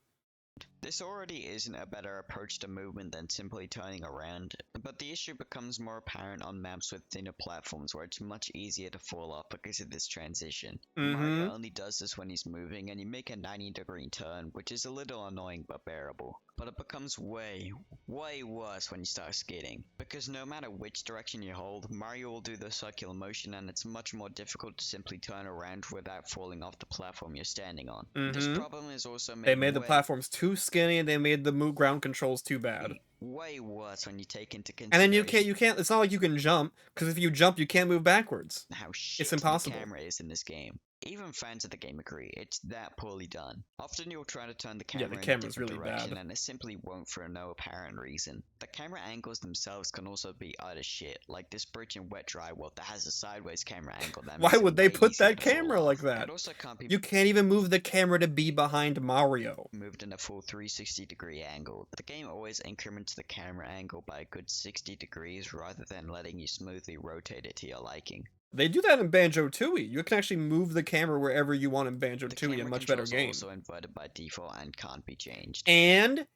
This already isn't a better approach to movement than simply turning around, but the issue becomes more apparent on maps with thinner platforms where it's much easier to fall off because of this transition. Mario only does this when he's moving and you make a 90-degree turn, which is a little annoying but bearable. But it becomes way worse when you start skidding, because no matter which direction you hold, Mario will do the circular motion and it's much more difficult to simply turn around without falling off the platform you're standing on. This problem is also They made the platforms too skinny and they made the ground controls too bad. Way worse when you take into consideration. And then you can't, it's not like you can jump, because if you jump you can't move backwards. How shit It's impossible. the camera is in this game. Even fans of the game agree, it's that poorly done. Often you'll try to turn the camera in a camera's different really direction bad. and it simply won't for no apparent reason. The camera angles themselves can also be utter shit, like this bridge in Wet Dry World that has a sideways camera angle that Why makes it would they way put easier that to fall camera off. like that? It also can't be You can't even move the camera to be behind Mario. moved in a full 360-degree angle. The game always increments the camera angle by a good 60 degrees rather than letting you smoothly rotate it to your liking. They do that in Banjo-Tooie. You can actually move the camera wherever you want in The Banjo-Tooie, a camera much better controls are game. also inverted by default and can't be changed. And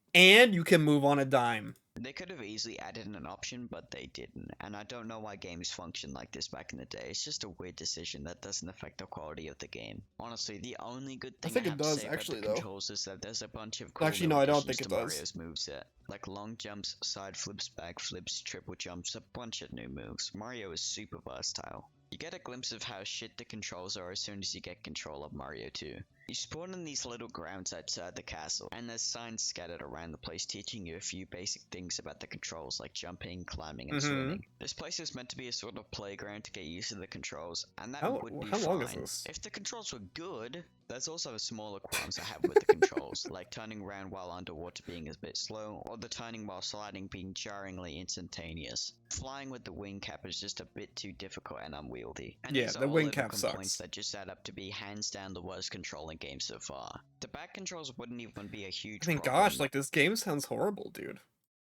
you can move on a dime. They could have easily added an option, but they didn't, and I don't know why games functioned like this back in the day. It's just a weird decision that doesn't affect the quality of the game. Honestly, the only good thing I think it have to does, say actually, about the though. controls is that there's a bunch of cool Actually, no, little I don't additions think to it does. Mario's moveset, like long jumps, side flips, back flips, triple jumps, a bunch of new moves. Mario is super versatile. You get a glimpse of how shit the controls are as soon as you get control of Mario 2. You spawn in these little grounds outside the castle, and there's signs scattered around the place teaching you a few basic things about the controls, like jumping, climbing, and swimming. This place is meant to be a sort of playground to get used to the controls, and that would be how long is fine. this? If the controls were good, there's also smaller qualms I have with the controls, like turning around while underwater being a bit slow, or the turning while sliding being jarringly instantaneous. Flying with the wing cap is just a bit too difficult and unwieldy. And Yeah, these are the all wing little cap complaints sucks. that just add up to be hands down the worst controlling game so far. The back controls wouldn't even be a huge I mean, problem gosh, like this game sounds horrible, dude.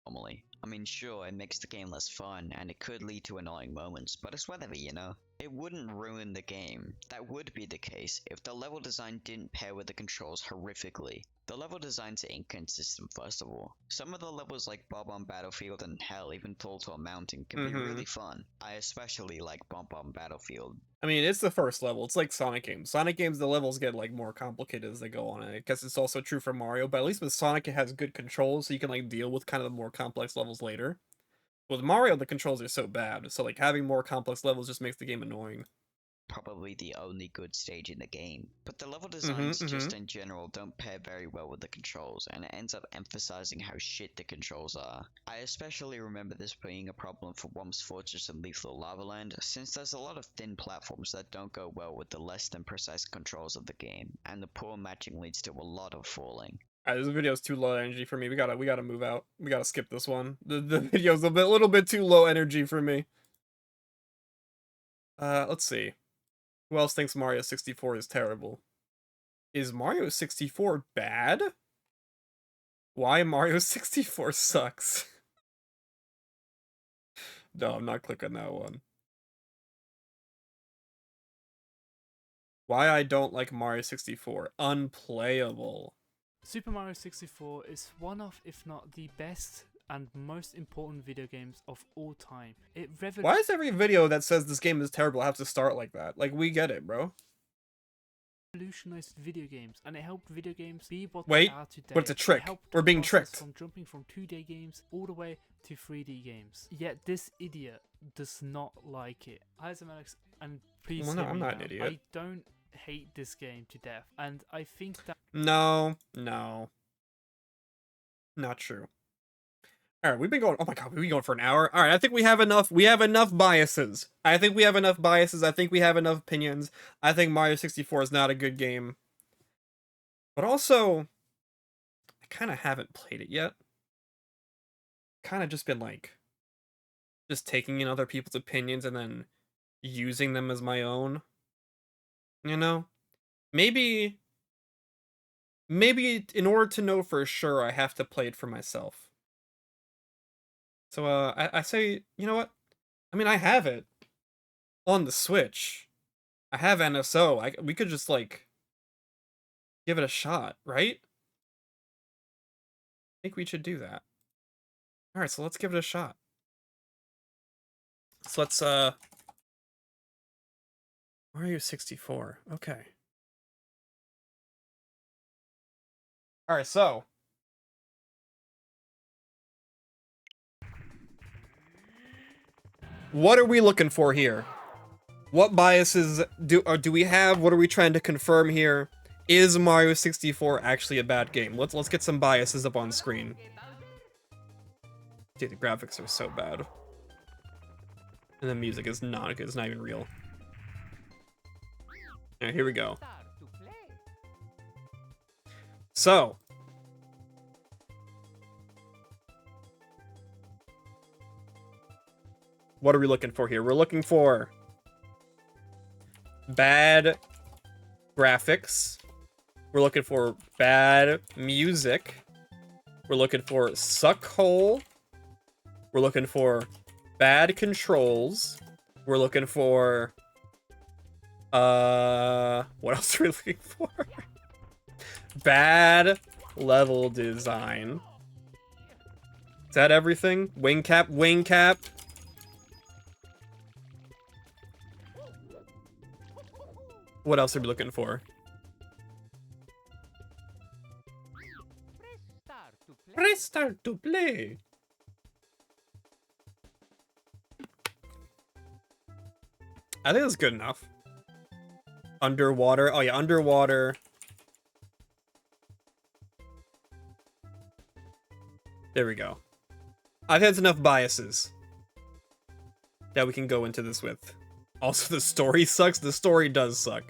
normally. I mean, sure, it makes the game less fun, and it could lead to annoying moments, but it's whatever, you know? It wouldn't ruin the game. That would be the case if the level design didn't pair with the controls horrifically. The level designs are inconsistent, first of all. Some of the levels like Bob on Battlefield and hell, even Tall Tall Mountain can be really fun. I especially like Bump on Battlefield. I mean, it's the first level. It's like Sonic games. Sonic games, the levels get like more complicated as they go on. And I guess it's also true for Mario, but at least with Sonic, it has good controls, so you can like deal with kind of the more complex levels later. With Mario, the controls are so bad, so like having more complex levels just makes the game annoying. Probably the only good stage in the game. But the level designs just in general don't pair very well with the controls, and it ends up emphasizing how shit the controls are. I especially remember this being a problem for Whomp's Fortress and Lethal Lava Land, since there's a lot of thin platforms that don't go well with the less than precise controls of the game, and the poor matching leads to a lot of falling. Alright, this video's too low energy for me. We gotta move out. We gotta skip this one. The video's a little bit too low energy for me. Let's see. Who else thinks Mario 64 is terrible? Is Mario 64 bad? Why Mario 64 sucks? No, I'm not clicking that one. Why I don't like Mario 64. Unplayable. Super Mario 64 is one of, if not the best and most important video games of all time. It Why does every video that says this game is terrible have to start like that? Like, we get it, bro. Revolutionized video games, and it helped video games be what Wait, they are today. but it's a trick. We're being tricked. From jumping from 2D games all the way to 3D games. Yet this idiot does not like it. Isomatics, and please Well, no, I'm not an idiot. I don't hate this game to death, and I think that No. Not true. Alright, we've been going, oh my god, we've been going for an hour. Alright, I think we have enough biases. I think we have enough opinions. I think Mario 64 is not a good game. But also, I kind of haven't played it yet. Kind of just been like, just taking in other people's opinions and then using them as my own. You know? Maybe in order to know for sure, I have to play it for myself. So, I say, you know what? I mean, I have it on the Switch. I have NSO. We could just, like, give it a shot, right? I think we should do that. Alright, so let's give it a shot. So let's, Mario 64. Okay. Alright, so what are we looking for here? What biases do we have? What are we trying to confirm here? Is Mario 64 actually a bad game? Let's get some biases up on screen. Dude, the graphics are so bad. And the music is not good. It's not even real. Alright, here we go. So, what are we looking for here? We're looking for bad graphics. We're looking for bad music. We're looking for suckhole. We're looking for bad controls. We're looking for what else are we looking for? Bad level design. Is that everything? Wing cap, wing cap. What else are we looking for? Press start to play. I think that's good enough. Underwater. Oh yeah, underwater. There we go. I think that's enough biases that we can go into this with. Also, the story sucks. The story does suck.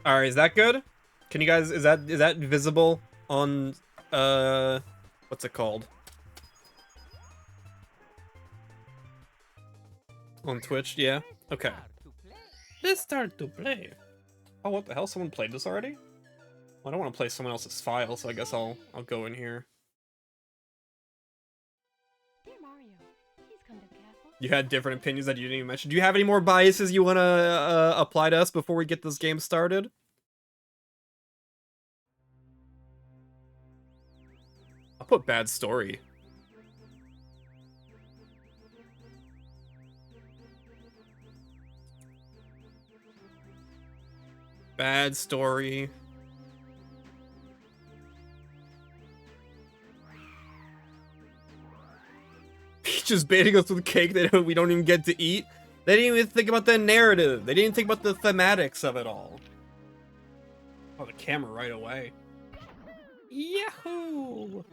Alright, is that good? Can you guys, is that visible on, what's it called? On Twitch, yeah? Okay. Let's start to play. Oh, what the hell? Someone played this already? Well, I don't want to play someone else's file, so I guess I'll go in here. You had different opinions that you didn't even mention. Do you have any more biases you want to apply to us before we get this game started? I'll put bad story. Bad story. just baiting us with cake that we don't even get to eat. They didn't even think about the narrative. They didn't think about the thematics of it all. Oh, the camera right away. Yahoo!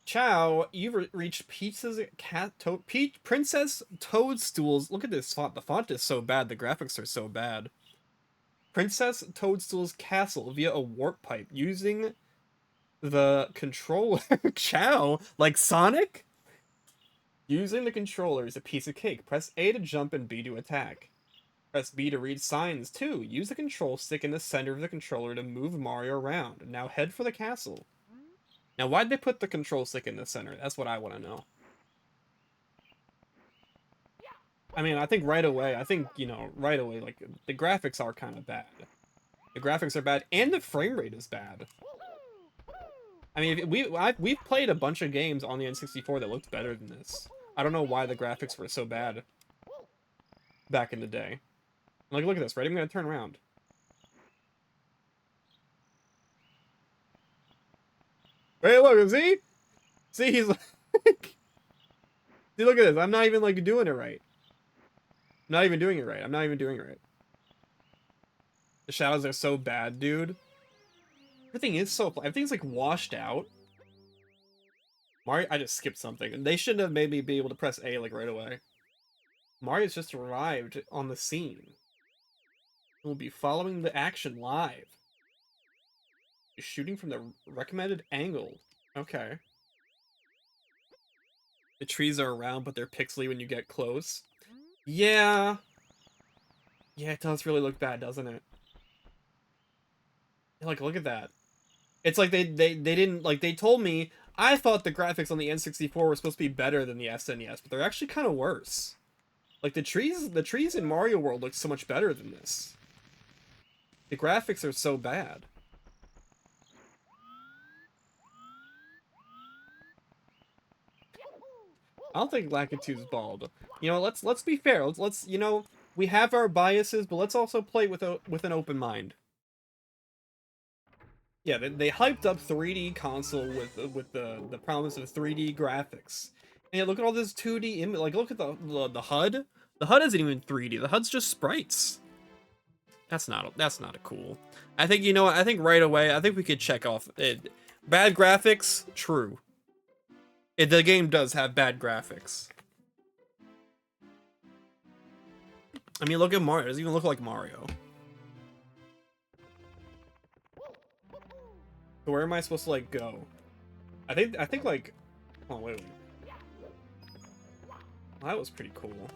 Ciao, you've reached Princess Toadstool's. Look at this font. The font is so bad. The graphics are so bad. Princess Toadstool's castle via a warp pipe using the controller. Ciao, like Sonic? Using the controller is a piece of cake. Press A to jump and B to attack. Press B to read signs too. Use the control stick in the center of the controller to move Mario around. Now head for the castle. Now, why'd they put the control stick in the center? That's what I want to know. I mean, I think right away, like, the graphics are kind of bad. The graphics are bad, and the frame rate is bad. I mean, we've played a bunch of games on the N64 that looked better than this. I don't know why the graphics were so bad back in the day. Like, look at this, right? I'm gonna turn around. Hey, look, see? See, he's like... See, look at this. I'm not even, like, doing it right. I'm not even doing it right. I'm not even doing it right. The shadows are so bad, dude. Everything is so... Everything's, like, washed out. Mario... I just skipped something. They shouldn't have made me be able to press A, like, right away. Mario's just arrived on the scene. We'll be following the action live. Shooting from the recommended angle. Okay. The trees are around, but they're pixely when you get close. Yeah. Yeah, it does really look bad, doesn't it? Like, look at that. It's like they didn't, like, they told me, I thought the graphics on the N64 were supposed to be better than the SNES, but they're actually kind of worse. Like, the trees in Mario World look so much better than this. The graphics are so bad. I don't think Lakitu's bald. You know, let's be fair. Let's you know, we have our biases, but let's also play with an open mind. Yeah, they hyped up 3D console with the promise of 3D graphics. And yeah, look at all this 2D image. Like, look at the HUD. The HUD isn't even 3D. The HUD's just sprites. That's not a cool. I think, you know what? I think right away, I think we could check off it. Bad graphics, true. The game does have bad graphics. I mean, look at Mario. It doesn't even look like Mario. So where am I supposed to, like, go? I think like... Oh, wait. Well, that was pretty cool.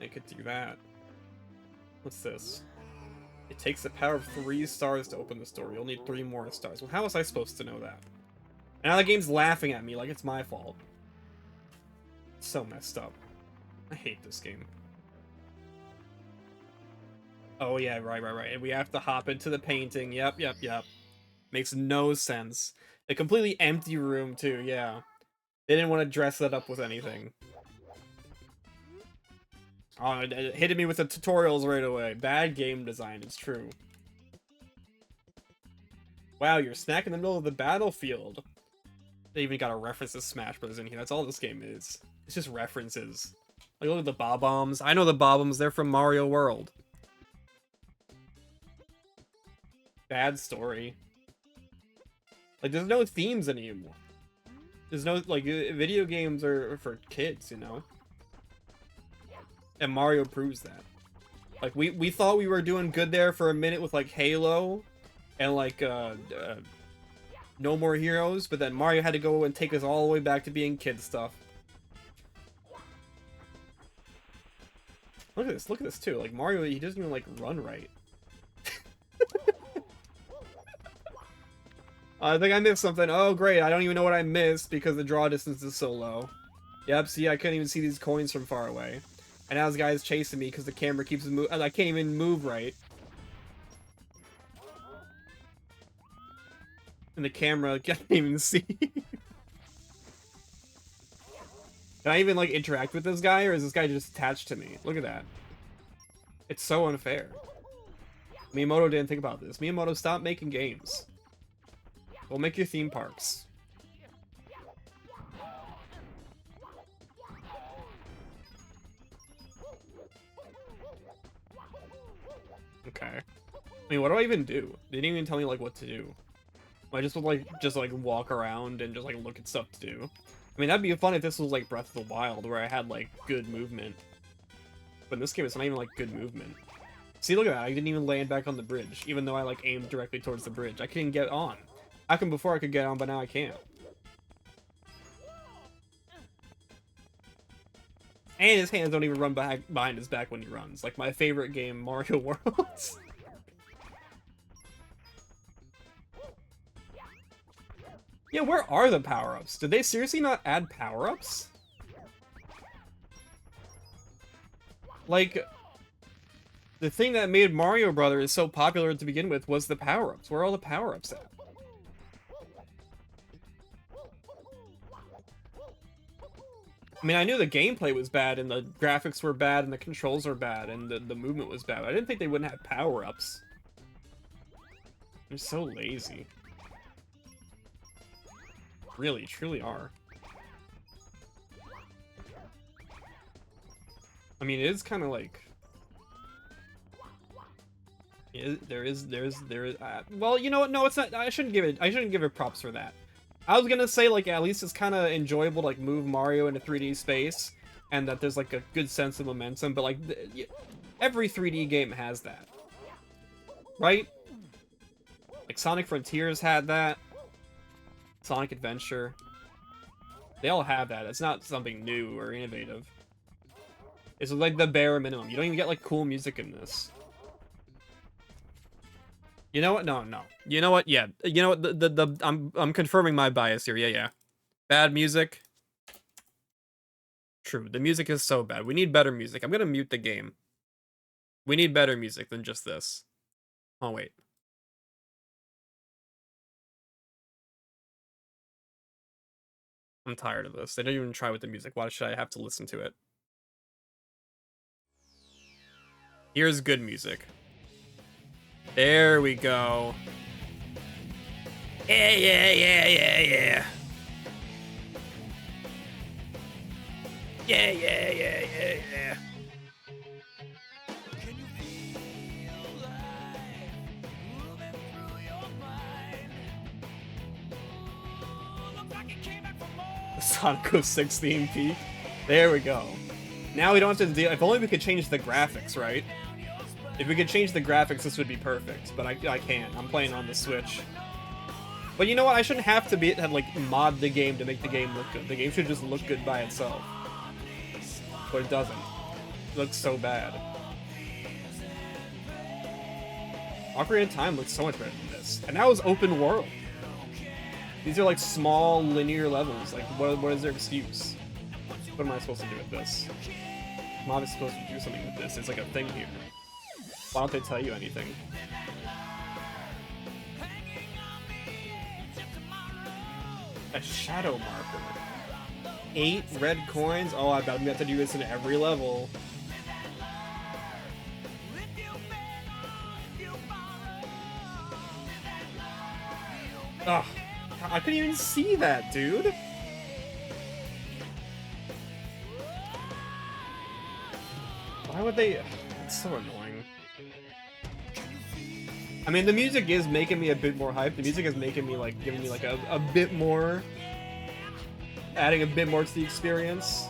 I could do that. What's this? It takes the power of 3 stars to open the door. You'll need 3 more stars. Well, how was I supposed to know that? Now the game's laughing at me like it's my fault. It's so messed up. I hate this game. Oh yeah, right. And we have to hop into the painting. Yep. Makes no sense. A completely empty room too, yeah. They didn't want to dress that up with anything. Oh, it hit me with the tutorials right away. Bad game design, it's true. Wow, you're smack in the middle of the battlefield. They even got a reference to Smash Bros. In here. That's all this game is. It's just references. Like, look at the Bob-Ombs. I know the Bob-Ombs. They're from Mario World. Bad story. Like, there's no themes anymore. There's no, like, video games are for kids, you know? And Mario proves that. Like, we thought we were doing good there for a minute with, like, Halo and, like, No More Heroes, but then Mario had to go and take us all the way back to being kid stuff. Look at this too. Like, Mario, he doesn't even, like, run right. I think I missed something. Oh, great. I don't even know what I missed because the draw distance is so low. Yep, see, I couldn't even see these coins from far away. And now this guy's chasing me because the camera keeps moving. I can't even move right. And the camera can't even see. Can I even, like, interact with this guy, or is this guy just attached to me? Look at that. It's so unfair. Miyamoto didn't think about this. Miyamoto, stop making games. We'll make your theme parks. Okay. I mean, what do I even do? They didn't even tell me, like, what to do. I just would, like, walk around and just, like, look at stuff to do. I mean, that'd be fun if this was, like, Breath of the Wild, where I had, like, good movement. But in this game, it's not even, like, good movement. See, look at that. I didn't even land back on the bridge, even though I, like, aimed directly towards the bridge. I couldn't get on. How come before I could get on, but now I can't? And his hands don't even run back behind his back when he runs. Like my favorite game, Mario World. Yeah, where are the power-ups? Did they seriously not add power-ups? Like, the thing that made Mario Brothers so popular to begin with was the power-ups. Where are all the power-ups at? I mean, I knew the gameplay was bad, and the graphics were bad, and the controls were bad, and the movement was bad. I didn't think they wouldn't have power-ups. They're so lazy. Really, truly are. I mean, it is kind of like... There is, well, you know what? No, it's not. I shouldn't give it props for that. I was gonna say, like, at least it's kind of enjoyable to, like, move Mario into 3D space, and that there's, like, a good sense of momentum, but, like, every 3D game has that. Right? Like, Sonic Frontiers had that. Sonic Adventure. They all have that. It's not something new or innovative. It's, like, the bare minimum. You don't even get, like, cool music in this. You know what? No. You know what? Yeah. You know what? I'm confirming my bias here. Yeah. Bad music. True. The music is so bad. We need better music. I'm gonna mute the game. We need better music than just this. Oh, wait. I'm tired of this. They don't even try with the music. Why should I have to listen to it? Here's good music. There we go. Yeah. Yeah. Can you feel life moving through your mind? Looks like it came back for more. Sonic 06 theme peak. There we go. Now we don't have to deal. If only we could change the graphics, right? If we could change the graphics, this would be perfect. But I can't. I'm playing on the Switch. But you know what? I shouldn't have to like mod the game to make the game look good. The game should just look good by itself. But it doesn't. It looks so bad. Ocarina of Time looks so much better than this. And now it's open world. These are like small linear levels. Like what is their excuse? What am I supposed to do with this? I'm obviously supposed to do something with this. It's like a thing here. Why don't they tell you anything? A shadow marker. 8 red coins? Oh, I bet we have to do this in every level. Ugh. I couldn't even see that, dude. Why would they... It's so annoying. I mean, the music is making me a bit more hyped. The music is making me, like, giving me, like, a bit more... Adding a bit more to the experience.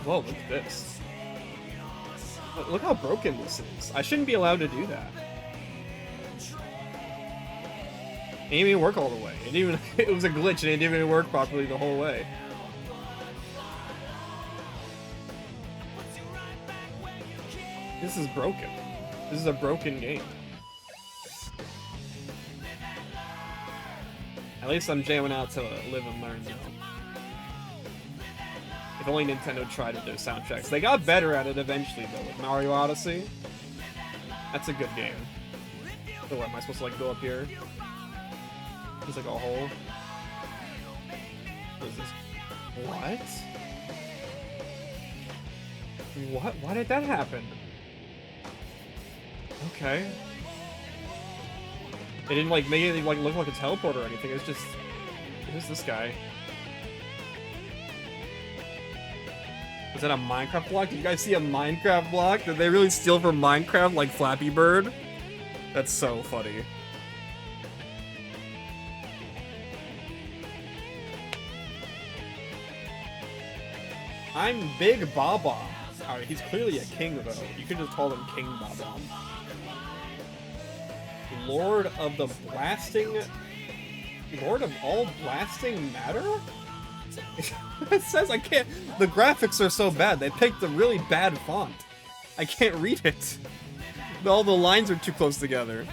Whoa, look at this. Look how broken this is. I shouldn't be allowed to do that. It didn't even work all the way. It was a glitch and it didn't even work properly the whole way. This is broken. This is a broken game. At least I'm jamming out to live and learn now. If only Nintendo tried with their soundtracks. They got better at it eventually though, with Mario Odyssey. That's a good game. So what, am I supposed to like go up here? There's like a hole. What is this? What? What? Why did that happen? Okay. It didn't like make it like look like a teleport or anything. It's just, who's this guy? Is that a Minecraft block? Did you guys see a Minecraft block? Did they really steal from Minecraft like Flappy Bird? That's so funny. I'm Big Baba. Alright, he's clearly a king though. You could just call him King Baba. Lord of the Blasting... Lord of all blasting matter? It says I can't... The graphics are so bad. They picked a really bad font. I can't read it. All the lines are too close together.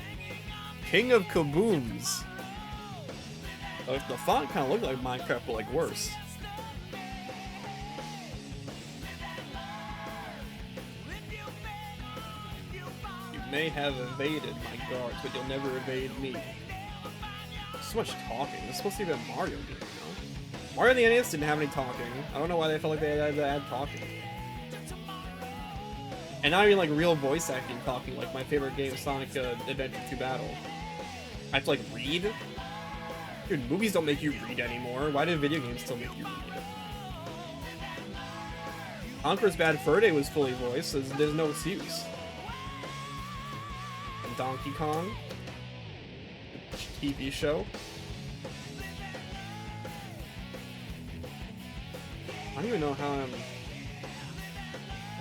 King of Kabooms. The font kind of looked like Minecraft, but like worse. You may have evaded my guards, but you'll never evade me. So much talking. This is supposed to be a Mario game, you know? Mario and the NES didn't have any talking. I don't know why they felt like they had to add talking. And not even like real voice acting talking, like my favorite game, Sonic Adventure 2 Battle. I have to like read? Dude, movies don't make you read anymore. Why do video games still make you read? Conker's Bad Fur Day was fully voiced, so there's no excuse. And Donkey Kong, the TV show. I don't even know how am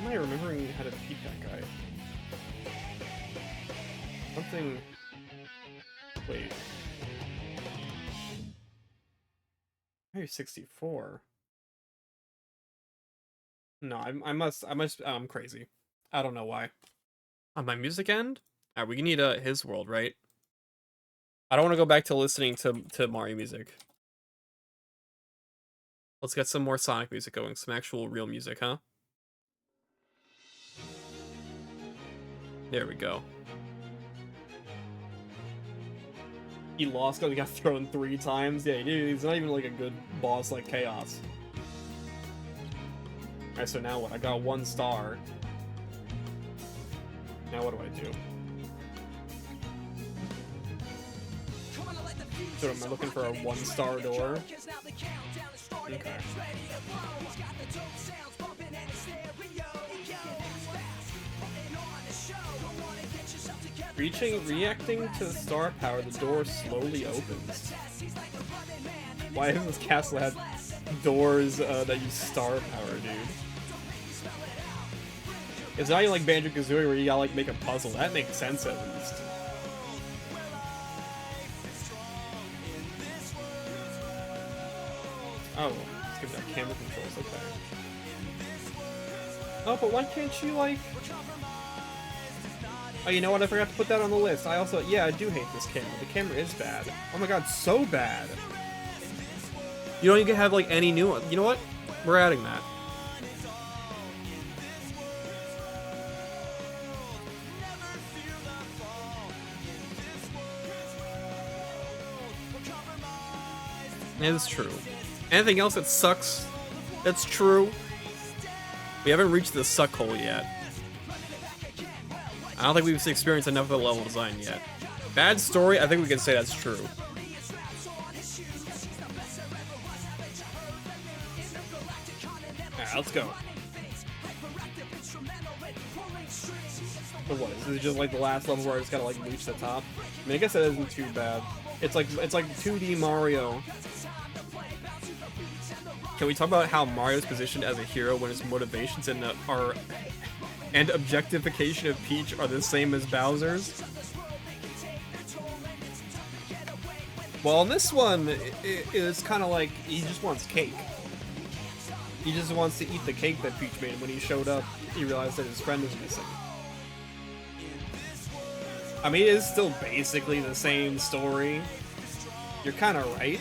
I remembering how to beat that guy? Something... Wait. Mario 64. No, I'm crazy. I don't know why. On my music end? Alright, we need his world, right? I don't want to go back to listening to Mario music. Let's get some more Sonic music going. Some actual real music, huh? There we go. He lost because he got thrown 3 times. Yeah, he's not even like a good boss like Chaos. Alright, so now what? I got 1 star. Now what do I do? So am I looking for a 1-star door? Okay. Reacting to the star power, the door slowly opens. Why does this castle have doors that use star power, dude? It's not even like Banjo-Kazooie where you gotta like make a puzzle. That makes sense at least. Oh, let's give that camera controls, okay. Oh, but why can't you like... Oh, you know what? I forgot to put that on the list. I also... Yeah, I do hate this camera. The camera is bad. Oh my god, so bad. You don't even have like any new one. You know what? We're adding that. It is true. Anything else that sucks? That's true. We haven't reached the suck hole yet. I don't think we've experienced enough of the level design yet. Bad story, I think we can say that's true. Alright, let's go. So what, is this just like the last level where I just gotta like reach the top? I mean, I guess that isn't too bad. It's like 2D Mario. Can we talk about how Mario's positioned as a hero when his motivations and objectification of Peach are the same as Bowser's? Well, in this one, it's kind of like he just wants cake. He just wants to eat the cake that Peach made. When he showed up, he realized that his friend was missing. I mean, it is still basically the same story. You're kind of right.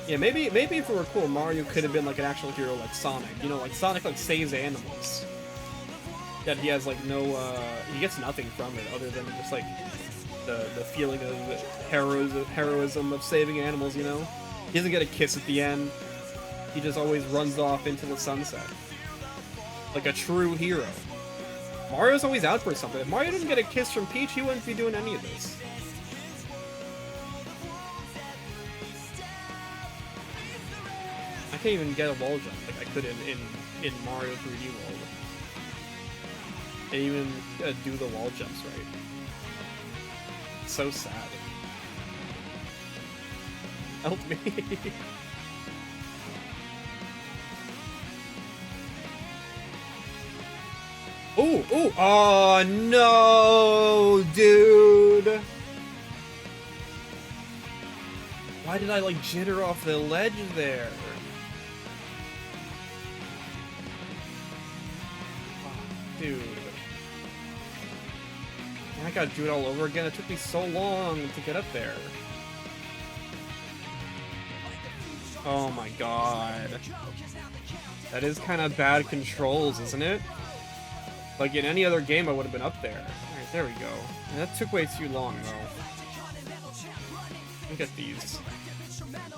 Yeah, maybe if it were cool, Mario could have been like an actual hero like Sonic. You know, like Sonic like saves animals. That he has like no, he gets nothing from it other than just like the feeling of heroism of saving animals. You know, he doesn't get a kiss at the end. He just always runs off into the sunset, like a true hero. Mario's always out for something. If Mario didn't get a kiss from Peach, he wouldn't be doing any of this. I can't even get a wall jump like I could in Mario 3D World. And even do the wall jumps right. So sad. Help me. Ooh, ooh, oh no, dude. Why did I like jitter off the ledge there? Oh, dude. I gotta do it all over again. It took me so long to get up there. Oh my god. That is kind of bad controls, isn't it? Like in any other game, I would have been up there. Alright, there we go. And that took way too long, though. Let me get these.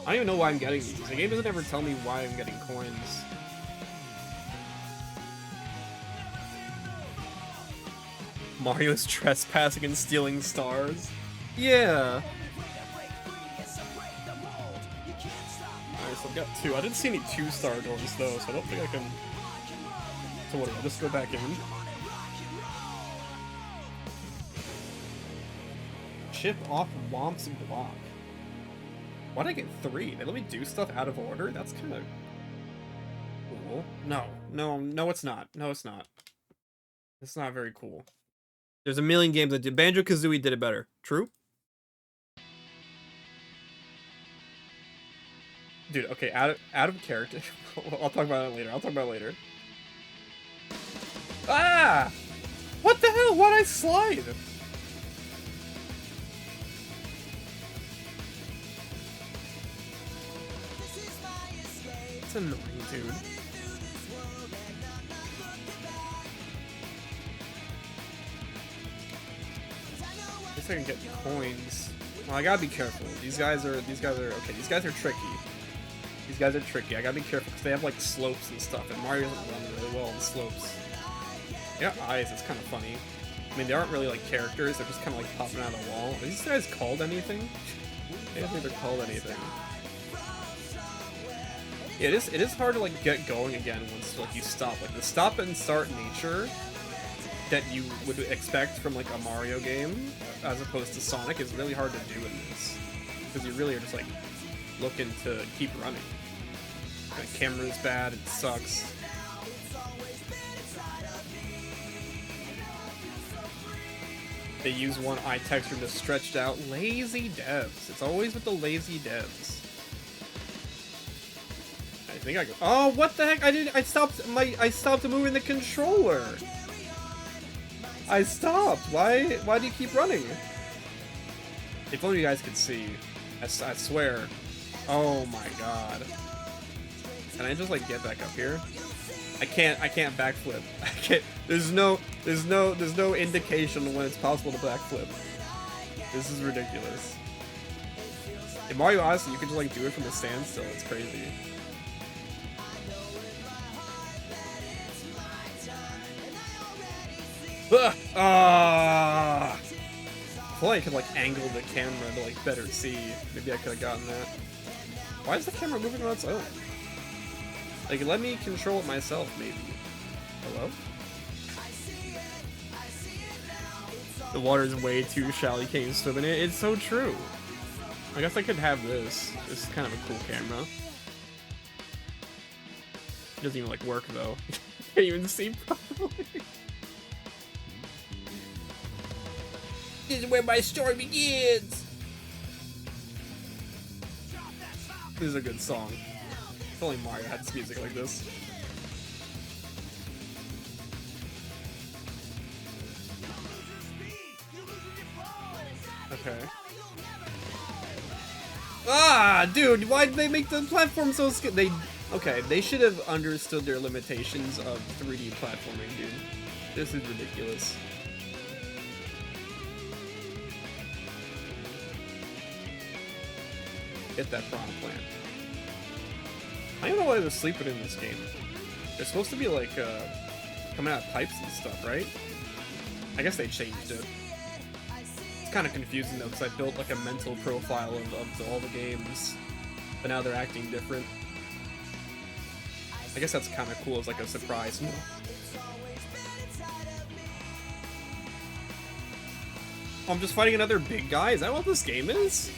I don't even know why I'm getting these. The game doesn't ever tell me why I'm getting coins. Mario's trespassing and stealing stars? Yeah. Alright, so I've got 2. I didn't see any 2-star doors, though, so I don't think I can... So what, do I just go back in? Chip off Womp's block. Why'd I get 3? They let me do stuff out of order? That's kind of cool. No, it's not. No, it's not. It's not very cool. There's a million games that did. Banjo-Kazooie did it better. True? Dude, okay, out of character. I'll talk about it later. Ah! What the hell? Why'd I slide? It's annoying, dude. I guess I can get coins. Well, I gotta be careful. These guys are okay. These guys are tricky. I gotta be careful because they have like slopes and stuff, and Mario doesn't run really well on slopes. They got eyes. It's kind of funny. I mean, they aren't really like characters. They're just kind of like popping out of the wall. Are these guys called anything? I don't think they're called anything. Yeah, it is hard to like get going again once like you stop. Like the stop and start nature that you would expect from like a Mario game as opposed to Sonic is really hard to do in this because you really are just like looking to keep running. The camera's bad. It sucks. They use one eye texture to stretched out. Lazy devs. It's always with the lazy devs. I think I go. Oh, what the heck? I stopped moving the controller. I stopped. Why do you keep running? If only you guys could see. I swear. Oh my god. Can I just like get back up here? I can't backflip. I can't. There's no indication when it's possible to backflip. This is ridiculous. In Mario Odyssey, you can just like do it from a standstill. It's crazy. Ah! I feel like I could like angle the camera to like better see. Maybe I could have gotten that. Why is the camera moving on its own? Like, let me control it myself, maybe. Hello? The water's way too shallow, you can't even swim in it. It's so true. I guess I could have this. This is kind of a cool camera. It doesn't even, like, work, though. Can't even see properly. This is where my story begins! This is a good song. If only Mario had music like this. Okay. Ah, dude, why did they make the platform so okay, they should have understood their limitations of 3D platforming, dude. This is ridiculous. Hit that piranha plant. I don't know why they're sleeping in this game. They're supposed to be like coming out of pipes and stuff, right? I guess they changed it. It's kind of confusing though, because I built like a mental profile of all the games, but now they're acting different. I guess that's kind of cool as like a surprise. Oh, I'm just fighting another big guy? Is that what this game is?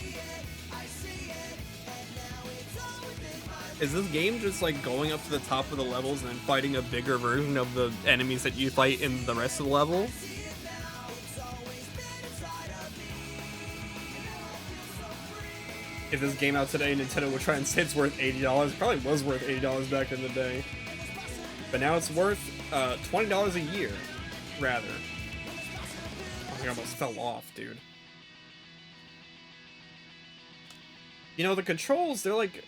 Is this game just like going up to the top of the levels and then fighting a bigger version of the enemies that you fight in the rest of the level? If this game out today, Nintendo would try and say it's worth $80. It probably was worth $80 back in the day. But now it's worth $20 a year, rather. Oh, I almost fell off, dude. You know, the controls, they're like...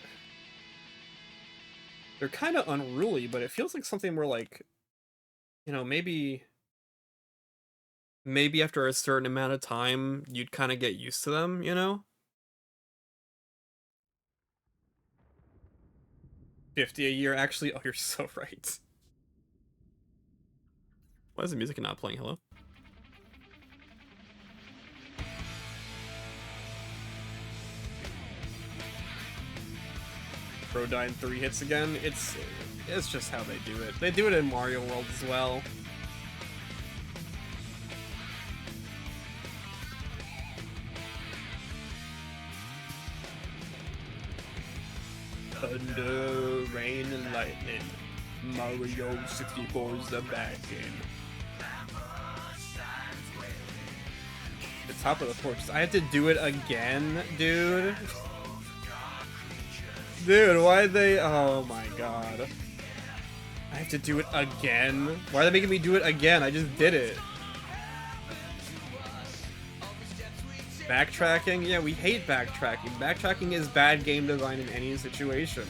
They're kind of unruly, but it feels like something where, like... You know, maybe after a certain amount of time, you'd kind of get used to them, you know? 50 a year, actually? Oh, you're so right. Why is the music not playing? Hello? Bro died in 3 hits again. It's just how they do it. They do it in Mario World as well. Thunder, rain, and lightning. Mario 64 is the bad game. The top of the fortress. I have to do it again, dude. Dude, why they... Oh my god. I have to do it again? Why are they making me do it again? I just did it. Backtracking? Yeah, we hate backtracking. Backtracking is bad game design in any situation.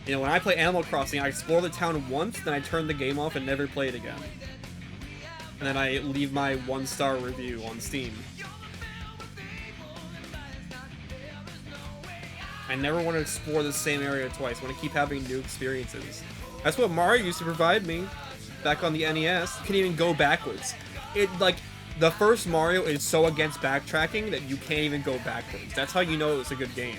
You know, when I play Animal Crossing, I explore the town once, then I turn the game off and never play it again. And then I leave my 1-star review on Steam. I never want to explore the same area twice. I want to keep having new experiences. That's what Mario used to provide me back on the NES. You can't even go backwards. It, like, the first Mario is so against backtracking that you can't even go backwards. That's how you know it was a good game.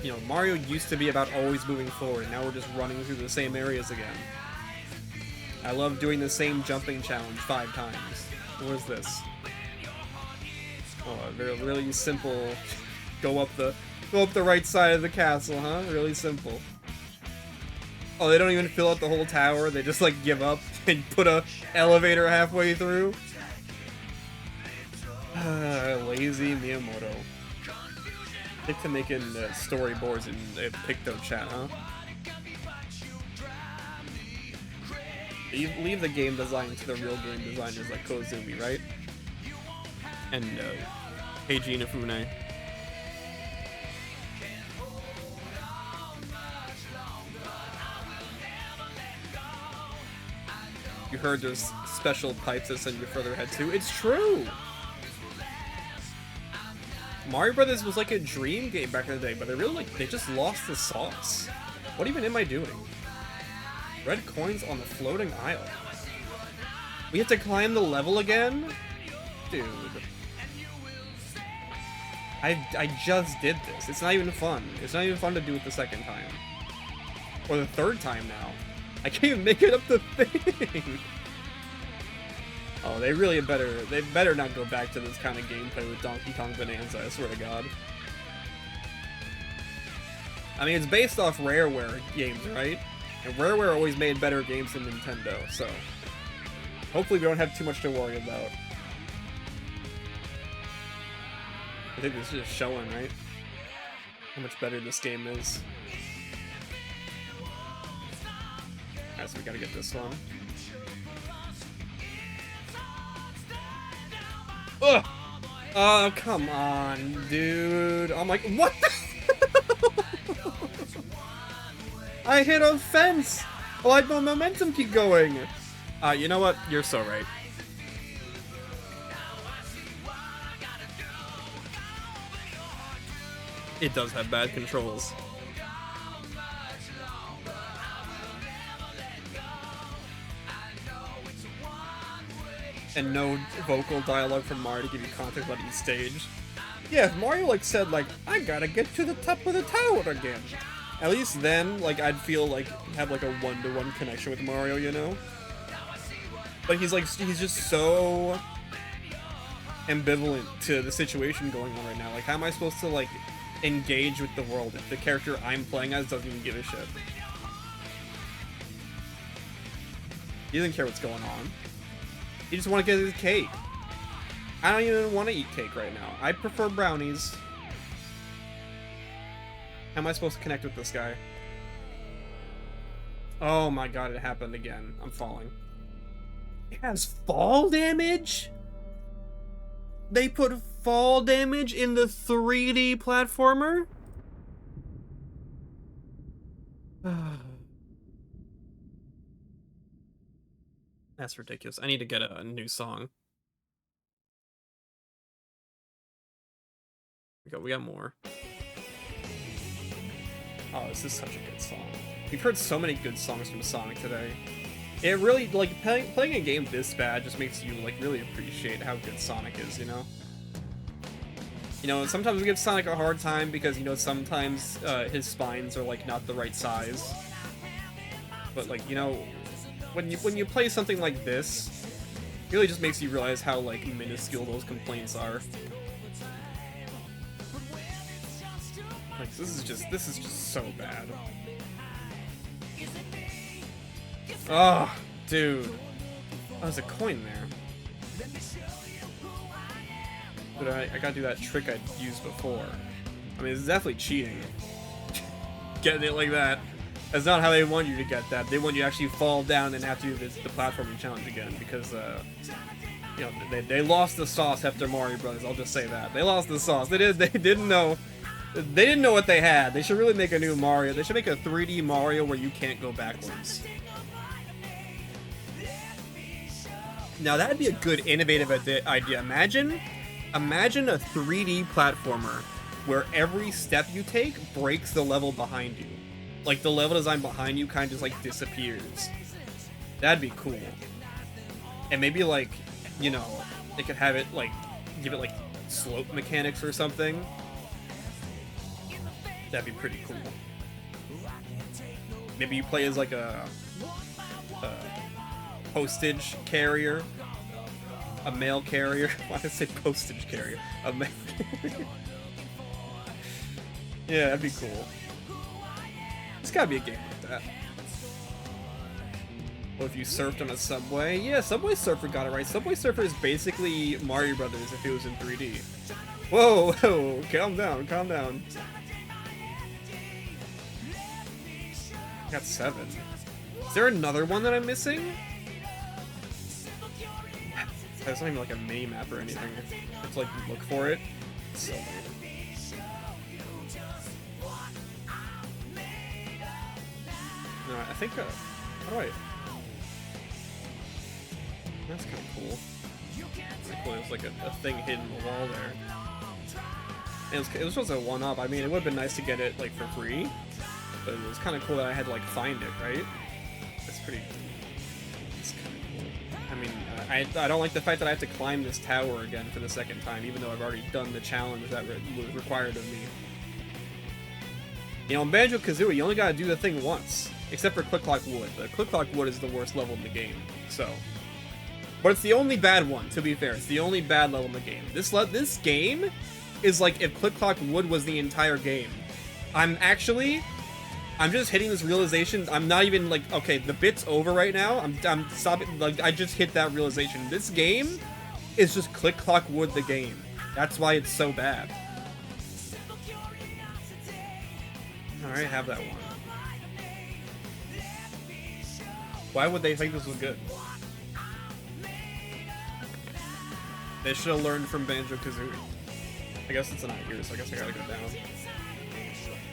You know, Mario used to be about always moving forward. Now we're just running through the same areas again. I love doing the same jumping challenge 5 times. What is this? Oh, a really simple. Go up the right side of the castle, huh? Really simple. Oh, they don't even fill out the whole tower. They just like give up and put a elevator halfway through. Lazy Miyamoto. Stick to making storyboards in Picto chat, huh? You leave the game design to the real game designers like Kozumi, right? And Eiji Inafune. You heard there's special pipes that send you further ahead too. It's true! Mario Brothers was like a dream game back in the day, but they just lost the sauce. What even am I doing? Red coins on the floating aisle. We have to climb the level again? Dude. I just did this. It's not even fun. It's not even fun to do it the second time. Or the third time now. I can't even make it up the thing! Oh, they better not go back to this kind of gameplay with Donkey Kong Bonanza, I swear to God. I mean, it's based off Rareware games, right? And Rareware always made better games than Nintendo, so... Hopefully we don't have too much to worry about. I think this is just showing, right? How much better this game is. Alright, so we gotta get this one. Ugh! Oh, come on, dude. I'm like, what the I hit a fence! Why'd my momentum keep going? You know what? You're so right. It does have bad controls. and no vocal dialogue from Mario to give you context about each stage. Yeah, if Mario like said like, I gotta get to the top of the tower again. At least then, like, I'd feel like have like a one-to-one connection with Mario, you know? But he's just so ambivalent to the situation going on right now. Like, how am I supposed to like engage with the world if the character I'm playing as doesn't even give a shit? He doesn't care what's going on. He just want to get his cake. I don't even want to eat cake right now. I prefer brownies. How am I supposed to connect with this guy? Oh my god, it happened again. I'm falling. It has fall damage? They put fall damage in the 3D platformer? That's ridiculous. I need to get a new song. We got more. Oh, this is such a good song. We've heard so many good songs from Sonic today. It really, like, playing a game this bad just makes you, like, really appreciate how good Sonic is, you know? You know, sometimes we give Sonic a hard time because, you know, sometimes his spines are, like, not the right size. But, like, you know, when you play something like this, it really just makes you realize how, like, minuscule those complaints are. Like, this is just so bad. Oh, dude. Oh, there's a coin there. But I gotta do that trick I'd used before. I mean, it's definitely cheating. Getting it like that. That's not how they want you to get that. They want you to actually fall down and have to do the platforming challenge again because, you know, they lost the sauce after Mario Brothers. I'll just say that. They lost the sauce. They didn't know. They didn't know what they had. They should really make a new Mario. They should make a 3D Mario where you can't go backwards. Now that'd be a good innovative idea. Imagine a 3D platformer where every step you take breaks the level behind you. Like the level design behind you kind of just like disappears. That'd be cool. And maybe like, you know, they could have it like, give it like slope mechanics or something. That'd be pretty cool. Maybe you play as like a postage carrier. A mail carrier. Why did I say postage carrier? A mail carrier. Yeah, that'd be cool. There's gotta be a game like that. Or if you surfed on a Subway. Yeah, Subway Surfer got it right. Subway Surfer is basically Mario Brothers if it was in 3D. Whoa, whoa, calm down, calm down. Got 7. Is there another one that I'm missing? It's not even like a mini map or anything. It's like you look for it. It's so weird. No, I think. How do I? That's kind of cool. Pretty cool. It was like a thing hidden in the wall there. And it was just a one-up. I mean, it would have been nice to get it like for free. But it was kind of cool that I had to like find it, right? That's pretty. It's kind of cool. I mean, I don't like the fact that I have to climb this tower again for the second time, even though I've already done the challenge that was required of me. You know, in Banjo-Kazooie, you only gotta do the thing once, except for Click Clock Wood. But Click Clock Wood is the worst level in the game, so. But it's the only bad one, to be fair. It's the only bad level in the game. This game is like if Click Clock Wood was the entire game. I'm just hitting this realization. I'm not even like, okay, the bit's over right now. I'm stopping. Like, I just hit that realization. This game is just Click Clock Wood the game. That's why it's so bad. Alright, have that one. Why would they think this was good? They should have learned from Banjo-Kazooie. I guess it's not here, so I guess I gotta go down.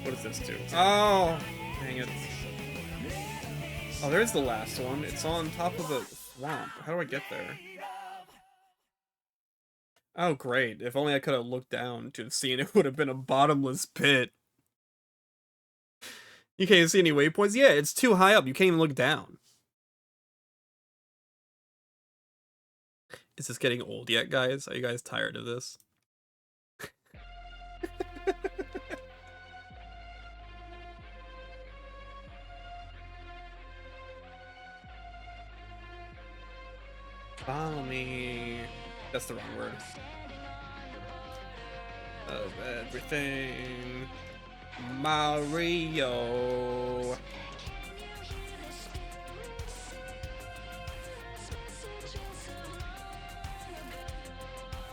What does this do? Oh! Dang it. Oh, there's the last one. It's on top of the swamp. How do I get there? Oh, great. If only I could have looked down to have seen it would have been a bottomless pit. You can't see any waypoints? Yeah, it's too high up. You can't even look down. Is this getting old yet, guys? Are you guys tired of this? Follow me. That's the wrong word. Of everything. Mario.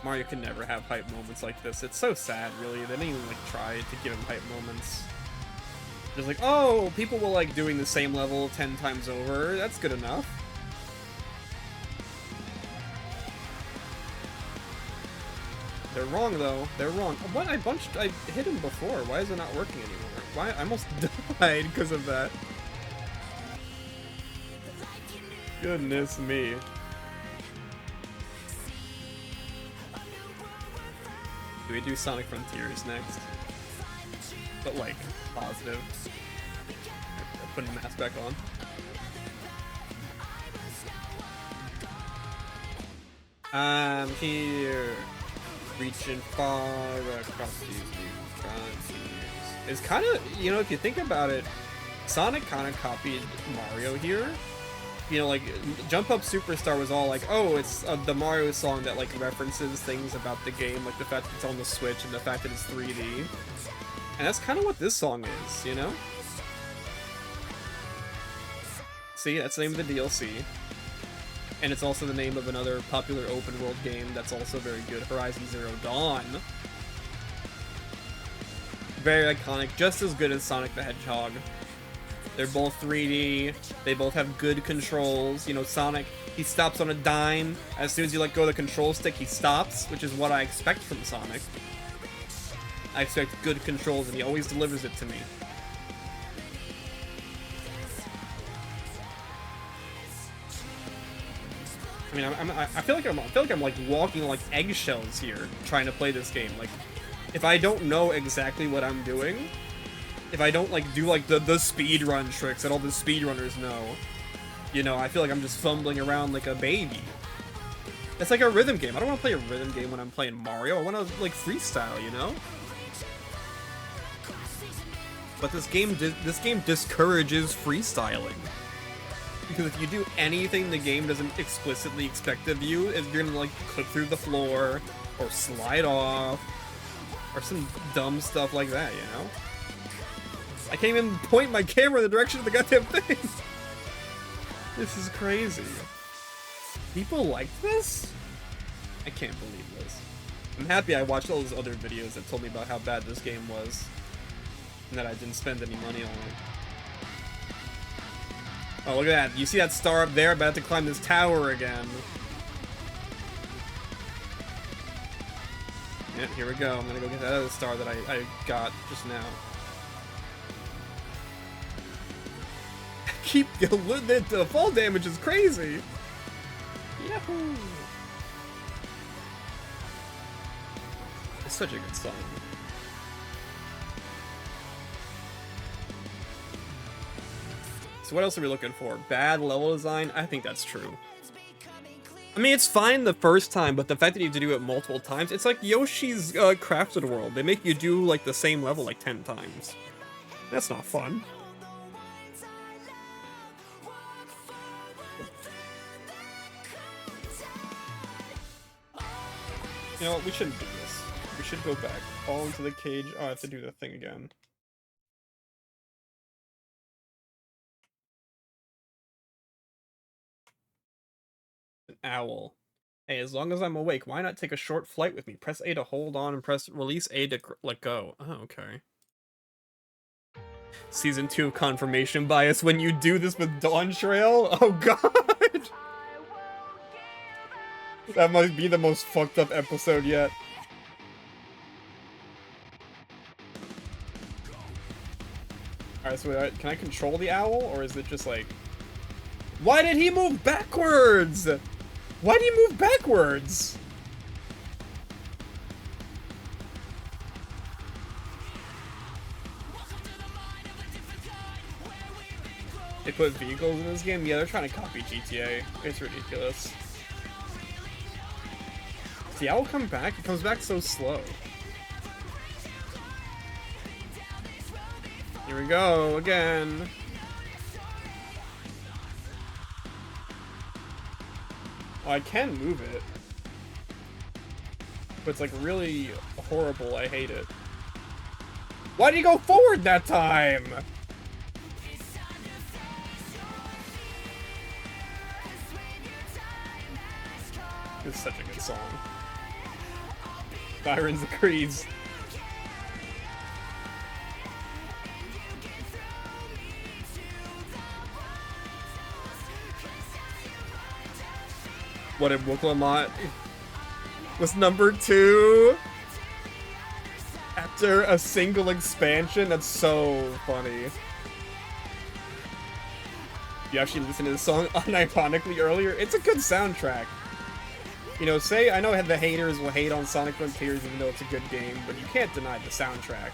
Mario can never have hype moments like this. It's so sad, really. They didn't even like try to give him hype moments. Just like, oh, people will like doing the same level 10 times over. That's good enough. They're wrong though. They're wrong. What? I hit him before. Why is it not working anymore? Why? I almost died because of that. Goodness me. Do we do Sonic Frontiers next? But like, positive. Putting the mask back on. I'm here, reaching far across these new frontiers. It's kind of, you know, if you think about it, Sonic kind of copied Mario here. You know, like, Jump Up Superstar was all like, oh, it's the Mario song that, like, references things about the game, like the fact that it's on the Switch and the fact that it's 3D. And that's kind of what this song is, you know? See, that's the name of the DLC. And it's also the name of another popular open world game that's also very good, Horizon Zero Dawn. Very iconic, just as good as Sonic the Hedgehog. They're both 3D, they both have good controls. You know, Sonic, he stops on a dime. As soon as you let go of the control stick, he stops, which is what I expect from Sonic. I expect good controls, and he always delivers it to me. I mean, I feel like I'm like walking like eggshells here, trying to play this game. Like, if I don't know exactly what I'm doing, if I don't like do like the speed run tricks that all the speedrunners know, you know, I feel like I'm just fumbling around like a baby. It's like a rhythm game. I don't want to play a rhythm game when I'm playing Mario. I want to like freestyle, you know? But this game discourages freestyling. Because if you do anything the game doesn't explicitly expect of you, is you're gonna like clip through the floor or slide off or some dumb stuff like that, you know? I can't even point my camera in the direction of the goddamn thing. This is crazy. People like this? I can't believe this. I'm happy I watched all those other videos that told me about how bad this game was. And that I didn't spend any money on it. Oh, look at that. You see that star up there? About to climb this tower again. Yep, here we go. I'm gonna go get that other star that I got just now. The fall damage is crazy. Yahoo! It's such a good song. So what else are we looking for? Bad level design? I think that's true. I mean, it's fine the first time, but the fact that you have to do it multiple times, it's like Yoshi's Crafted World. They make you do like the same level like 10 times. That's not fun. You know what? We shouldn't do this. We should go back. Fall into the cage. Oh, I have to do the thing again. An owl. Hey, as long as I'm awake, why not take a short flight with me? Press A to hold on and press release A to let go. Oh, okay. Season 2 confirmation bias when you do this with Dawn Trail? Oh god! That might be the most fucked up episode yet. Alright, so can I control the owl, or is it just like... Why did he move backwards? Why did he move backwards? They put vehicles in this game? Yeah, they're trying to copy GTA. It's ridiculous. Does the owl come back? He comes back so slow. Here we go, again. Oh, I can move it. But it's like really horrible, I hate it. Why did he go forward that time? This is such a good song. Sirens and Creeds. What if Wooklamat was number 2 after a single expansion? That's so funny. You actually listened to the song unironically earlier? It's a good soundtrack. You know, I know the haters will hate on Sonic Frontiers even though it's a good game, but you can't deny the soundtrack.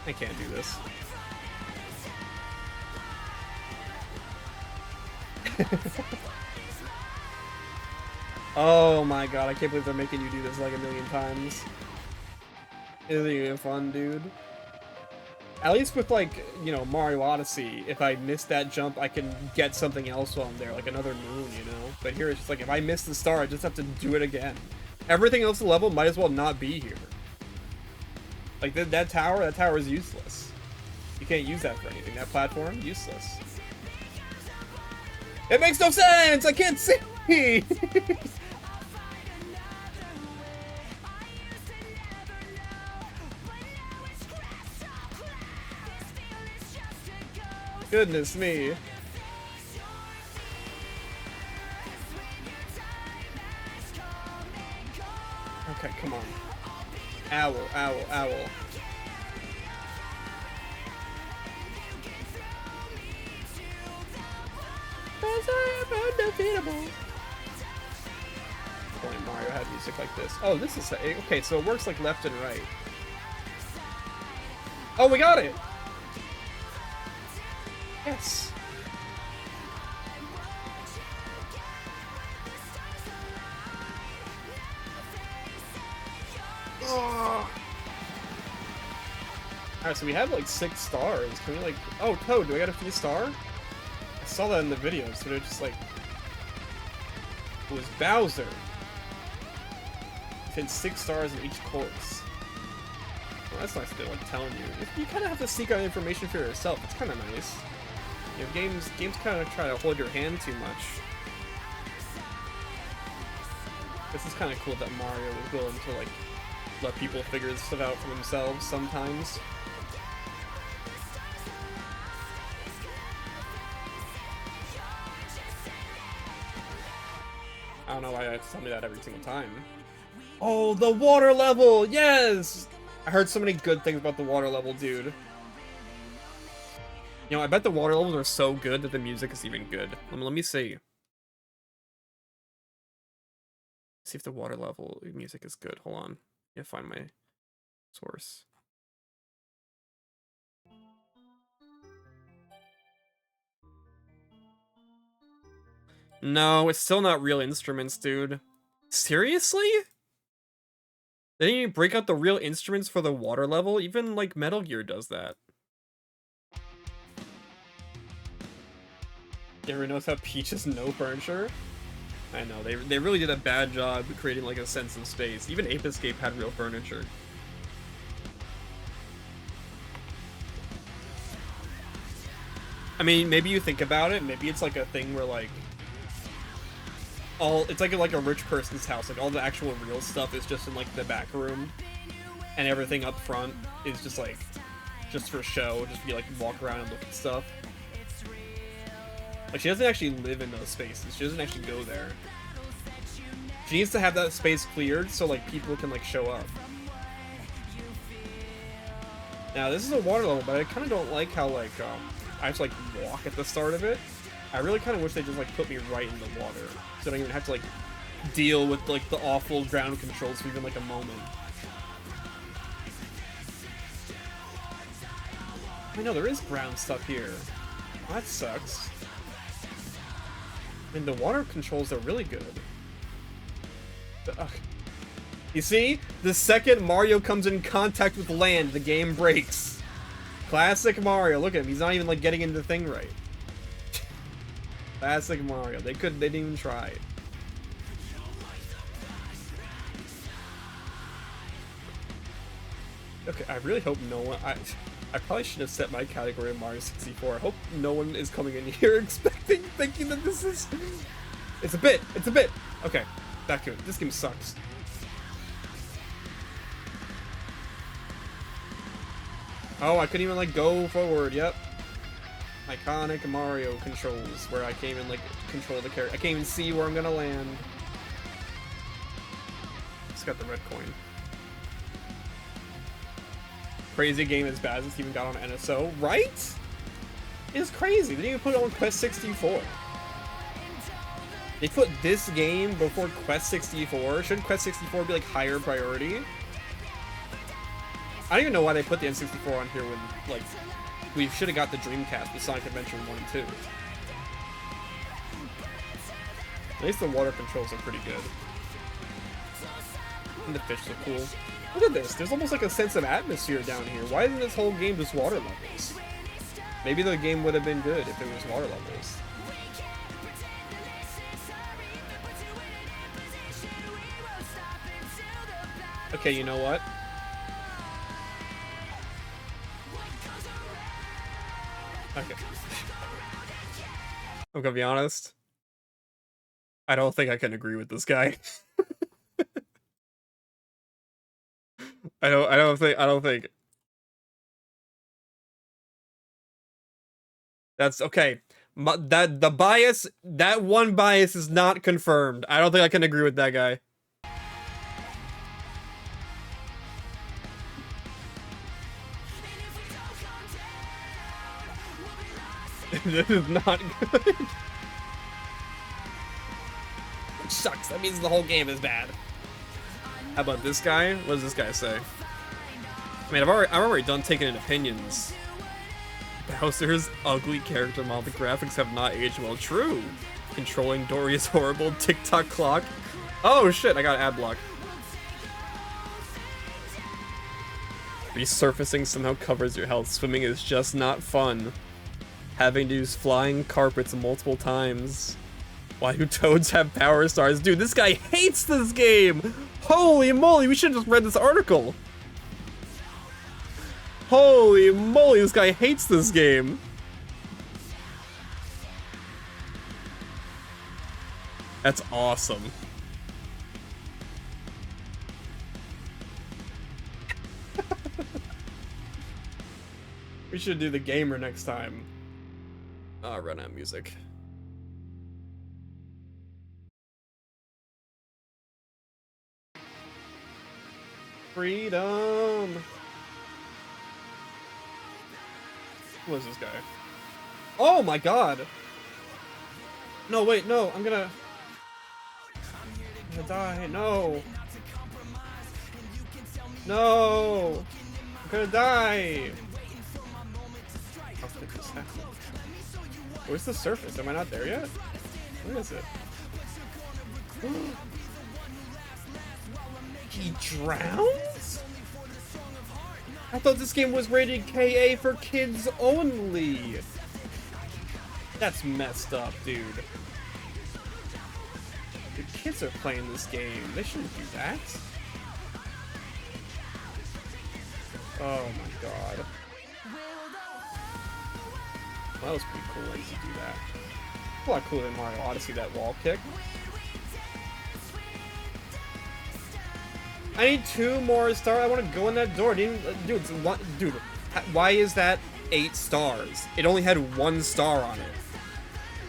I can't do this. Oh my god, I can't believe they're making you do this like a million times. Isn't even fun, dude? At least with, like, you know, Mario Odyssey, if I miss that jump, I can get something else while I'm there, like another moon, you know? But here it's just like, if I miss the star, I just have to do it again. Everything else in the level might as well not be here. Like, that tower is useless. You can't use that for anything. That platform, useless. It makes no sense! I can't see! Goodness me. Okay, come on. Owl, owl, owl. Undefeatable. Only Mario had music like this. Oh, this is okay. So it works like left and right. Oh, we got it. Yes. Oh. Alright, so we have like 6 stars. Can we like... Oh, Toad, do I get a free star? I saw that in the video, so they're just like... It was Bowser. It had 6 stars in each course. Well, that's nice they're like telling you. You kind of have to seek out information for yourself. It's kind of nice. You know, games kind of try to hold your hand too much. This is kind of cool that Mario is willing to like let people figure this stuff out for themselves sometimes. I don't know why I have to tell me that every single time. Oh, the water level! Yes! I heard so many good things about the water level, dude. You know, I bet the water levels are so good that the music is even good. Let me see. See if the water level music is good. Hold on. Yeah, find my source. No, it's still not real instruments, dude. Seriously? They didn't even break out the real instruments for the water level? Even, like, Metal Gear does that. Everyone knows how Peach has no furniture? I know, they really did a bad job creating, like, a sense of space. Even Ape Escape had real furniture. I mean, maybe you think about it, maybe it's like a thing where, like, it's like a rich person's house. Like, all the actual real stuff is just in, like, the back room. And everything up front is just, like, just for show. Just be, like, walk around and look at stuff. Like, she doesn't actually live in those spaces. She doesn't actually go there. She needs to have that space cleared so, like, people can, like, show up. Now, this is a water level, but I kind of don't like how, like, I have to, like, walk at the start of it. I really kind of wish they just, like, put me right in the water. So I don't even have to, like, deal with, like, the awful ground controls for even, like, a moment. I know, there is ground stuff here. Well, that sucks. And the water controls are really good. Ugh. You see? The second Mario comes in contact with land, the game breaks. Classic Mario. Look at him. He's not even like getting into the thing right. Classic Mario. They didn't even try. Okay, I really hope no one... I probably should have set my category of Mario 64. I hope no one is coming in here thinking that this is... It's a bit. It's a bit. Okay, back to it. This game sucks. Oh, I couldn't even, like, go forward. Yep. Iconic Mario controls, where I can't even, like, control the character. I can't even see where I'm gonna land. Just got the red coin. Crazy game as bad as it's even got on NSO, right? It's crazy. They didn't even put it on Quest 64. They put this game before Quest 64. Shouldn't Quest 64 be like higher priority? I don't even know why they put the N64 on here when, like, we should have got the Dreamcast with Sonic Adventure 1 and 2. At least the water controls are pretty good. And the fish look cool. Look at this. There's almost like a sense of atmosphere down here. Why isn't this whole game just water levels? Maybe the game would have been good if it was water levels. Okay, you know what? Okay. I'm gonna be honest. I don't think I can agree with this guy. I don't think that's okay. That one bias is not confirmed. I don't think I can agree with that guy. This is not good. Which sucks. That means the whole game is bad. How about this guy? What does this guy say? I mean, I've already done taking in opinions. Bowser's ugly character model. The graphics have not aged well. True. Controlling Dory is horrible. TikTok clock. Oh shit! I got ad block. Resurfacing somehow covers your health. Swimming is just not fun. Having to use flying carpets multiple times. Why do toads have power stars? Dude, this guy hates this game! Holy moly, we should have just read this article. Holy moly, this guy hates this game. That's awesome. We should do the gamer next time. Run out of music. Freedom! Who is this guy? Oh my god! No, wait, no, I'm gonna die, no! No! I'm gonna die! How could this happen? Where's the surface? Am I not there yet? Where is it? He drowns? I thought this game was rated KA for kids only. That's messed up, dude. The kids are playing this game. They shouldn't do that. Oh my god. That was pretty cool to do that. A lot cooler than Mario Odyssey, that wall kick. I need 2 more stars. I want to go in that door. Dude, why is that 8 stars? It only had 1 star on it.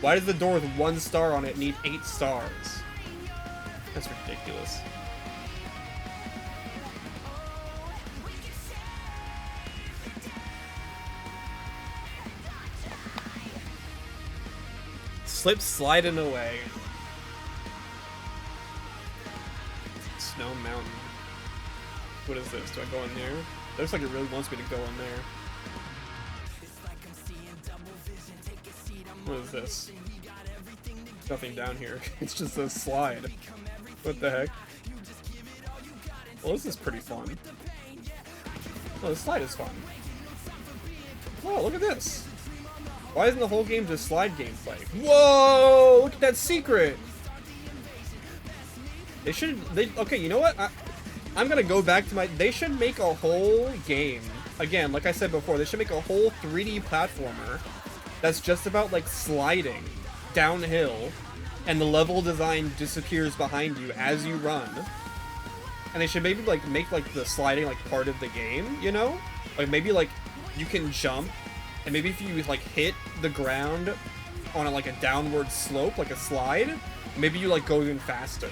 Why does the door with 1 star on it need 8 stars? That's ridiculous. Slip sliding away. Snow Mountain. What is this? Do I go in there? It looks like it really wants me to go in there. What is this? Nothing down here. It's just a slide. What the heck? Well, this is pretty fun. Oh, the slide is fun. Oh, look at this. Why isn't the whole game just slide gameplay? Whoa! Look at that secret! They should... okay, you know what? I'm gonna go back to my... They should make a whole game. Again, like I said before, they should make a whole 3D platformer that's just about, like, sliding downhill, and the level design disappears behind you as you run. And they should maybe, like, make, like, the sliding, like, part of the game, you know? Like, maybe, like, you can jump, and maybe if you, like, hit the ground on, a, like, a downward slope, like a slide, maybe you, like, go even faster.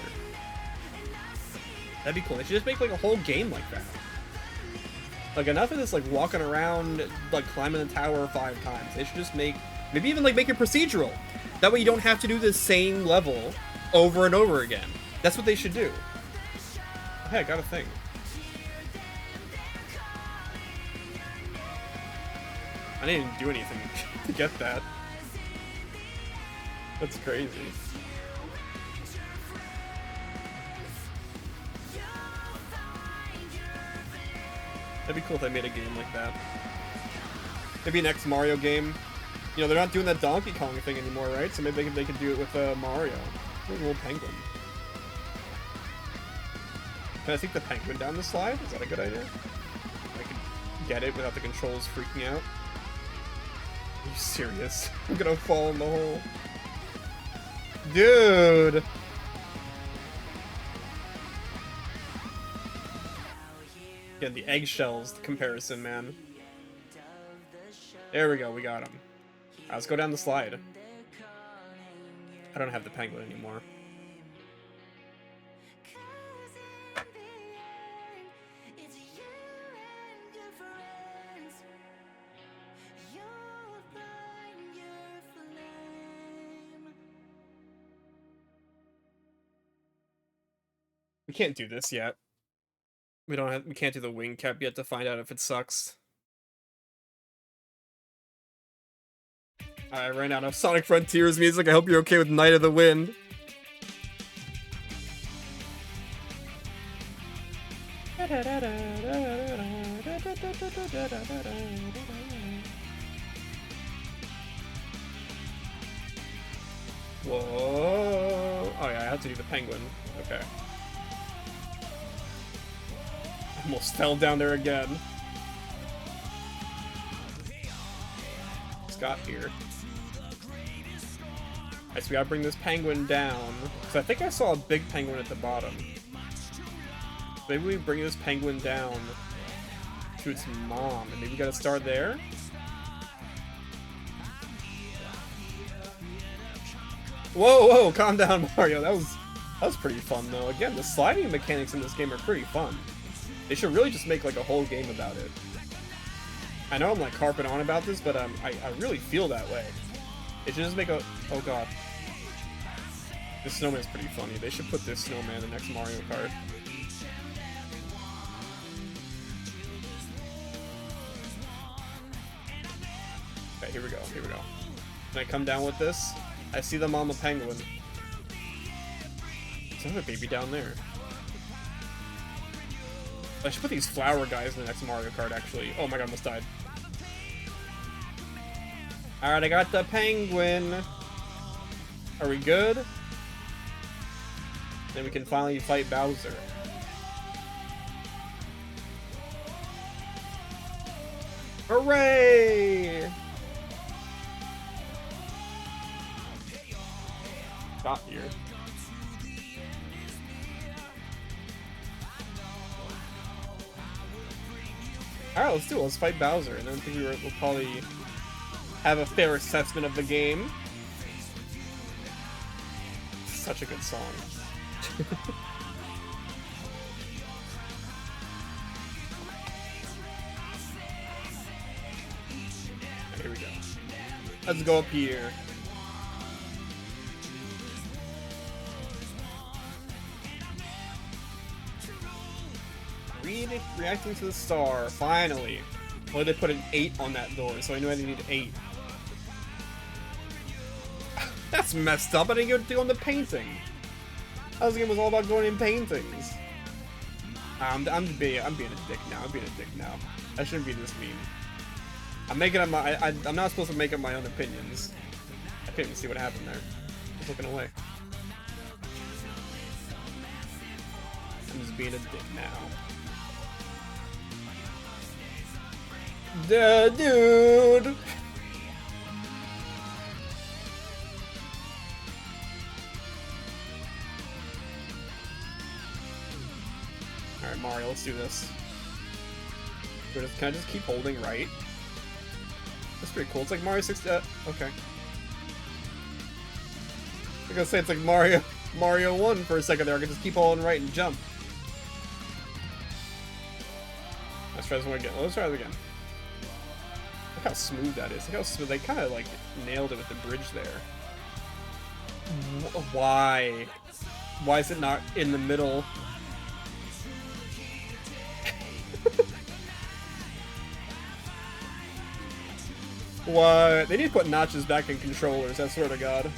That'd be cool. They should just make, like, a whole game like that. Like, enough of this, like, walking around, like, climbing the tower 5 times. They should just make, maybe even, like, make it procedural. That way you don't have to do the same level over and over again. That's what they should do. Hey, I got a thing. I didn't even do anything to get that. That's crazy. That'd be cool if they made a game like that. Maybe next Mario game. You know, they're not doing that Donkey Kong thing anymore, right? So maybe they could do it with Mario. A little penguin. Can I take the penguin down the slide? Is that a good idea? I could get it without the controls freaking out. Are you serious? I'm gonna fall in the hole. Dude! Yeah, the eggshells comparison, man. There we go, we got him. Right, let's go down the slide. I don't have the penguin anymore. We can't do this yet. We can't do the wing cap yet to find out if it sucks. I ran out of Sonic Frontiers music. I hope you're okay with Night of the Wind. Whoa. Oh yeah, I have to do the penguin. Okay. Almost fell down there again. Scott here. Alright, so we gotta bring this penguin down. So I think I saw a big penguin at the bottom. Maybe we bring this penguin down to its mom, and maybe we gotta start there? Whoa, whoa, calm down, Mario. That was pretty fun, though. Again, the sliding mechanics in this game are pretty fun. They should really just make, like, a whole game about it. I know I'm, like, harping on about this, but I really feel that way. They should just make a... Oh, God. This snowman's pretty funny. They should put this snowman in the next Mario Kart. Okay, here we go, here we go. Can I come down with this? I see the mama penguin. There's another baby down there. I should put these flower guys in the next Mario Kart, actually. Oh my god, I almost died. Alright, I got the penguin. Are we good? Then we can finally fight Bowser. Hooray! Got here. Alright, let's do it. Let's fight Bowser, and then I think we'll probably have a fair assessment of the game. Such a good song. Here we go. Let's go up here. Reacting to the star, finally. Well, they put an 8 on that door, so I knew I needed 8. That's messed up. I didn't get to go in the painting. I was thinking it was all about going in paintings. I'm being a dick now. I'm being a dick now. I shouldn't be this mean. I'm making up my. I'm not supposed to make up my own opinions. I couldn't even see what happened there. Just looking away. I'm just being a dick now. Duh, dude. Alright, Mario, let's do this. Can I just keep holding right? That's pretty cool. It's like Mario 6. Okay. I was gonna say it's like Mario 1 for a second there. I can just keep holding right and jump. Let's try this one again. Let's try it again. Look how smooth that is. Look how smooth. They kind of like nailed it with the bridge there. Why? Why is it not in the middle? What? They need to put notches back in controllers, I swear to God.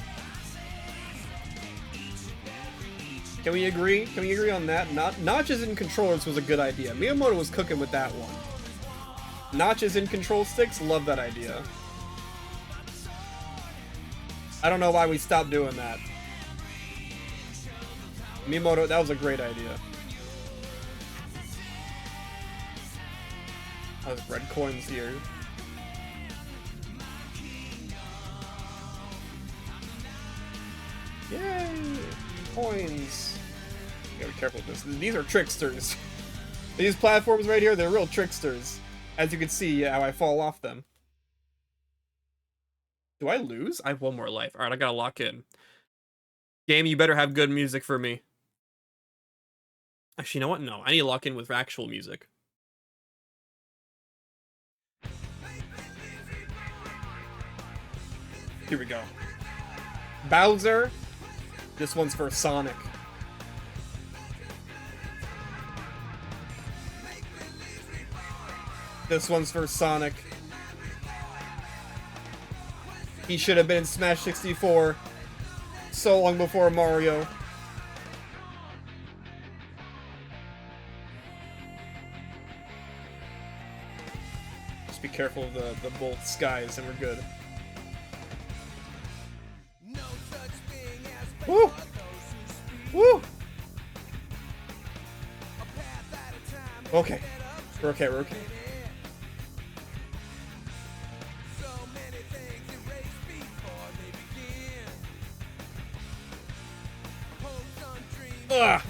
Can we agree? Can we agree on that? Notches in controllers was a good idea. Miyamoto was cooking with that one. Notches in control sticks, love that idea. I don't know why we stopped doing that. Miyamoto, that was a great idea. There's red coins here. Yay! Coins! You gotta be careful with this. These are tricksters. These platforms right here, they're real tricksters. As you can see how I fall off them. Do I lose? I have one more life. Alright, I gotta lock in. Game, you better have good music for me. Actually, you know what? No, I need to lock in with actual music. Here we go. Bowser. This one's for Sonic. This one's for Sonic. He should have been in Smash 64 so long before Mario. Just be careful of the both skies and we're good. Woo! Woo! Okay. We're okay, we're okay. Ugh!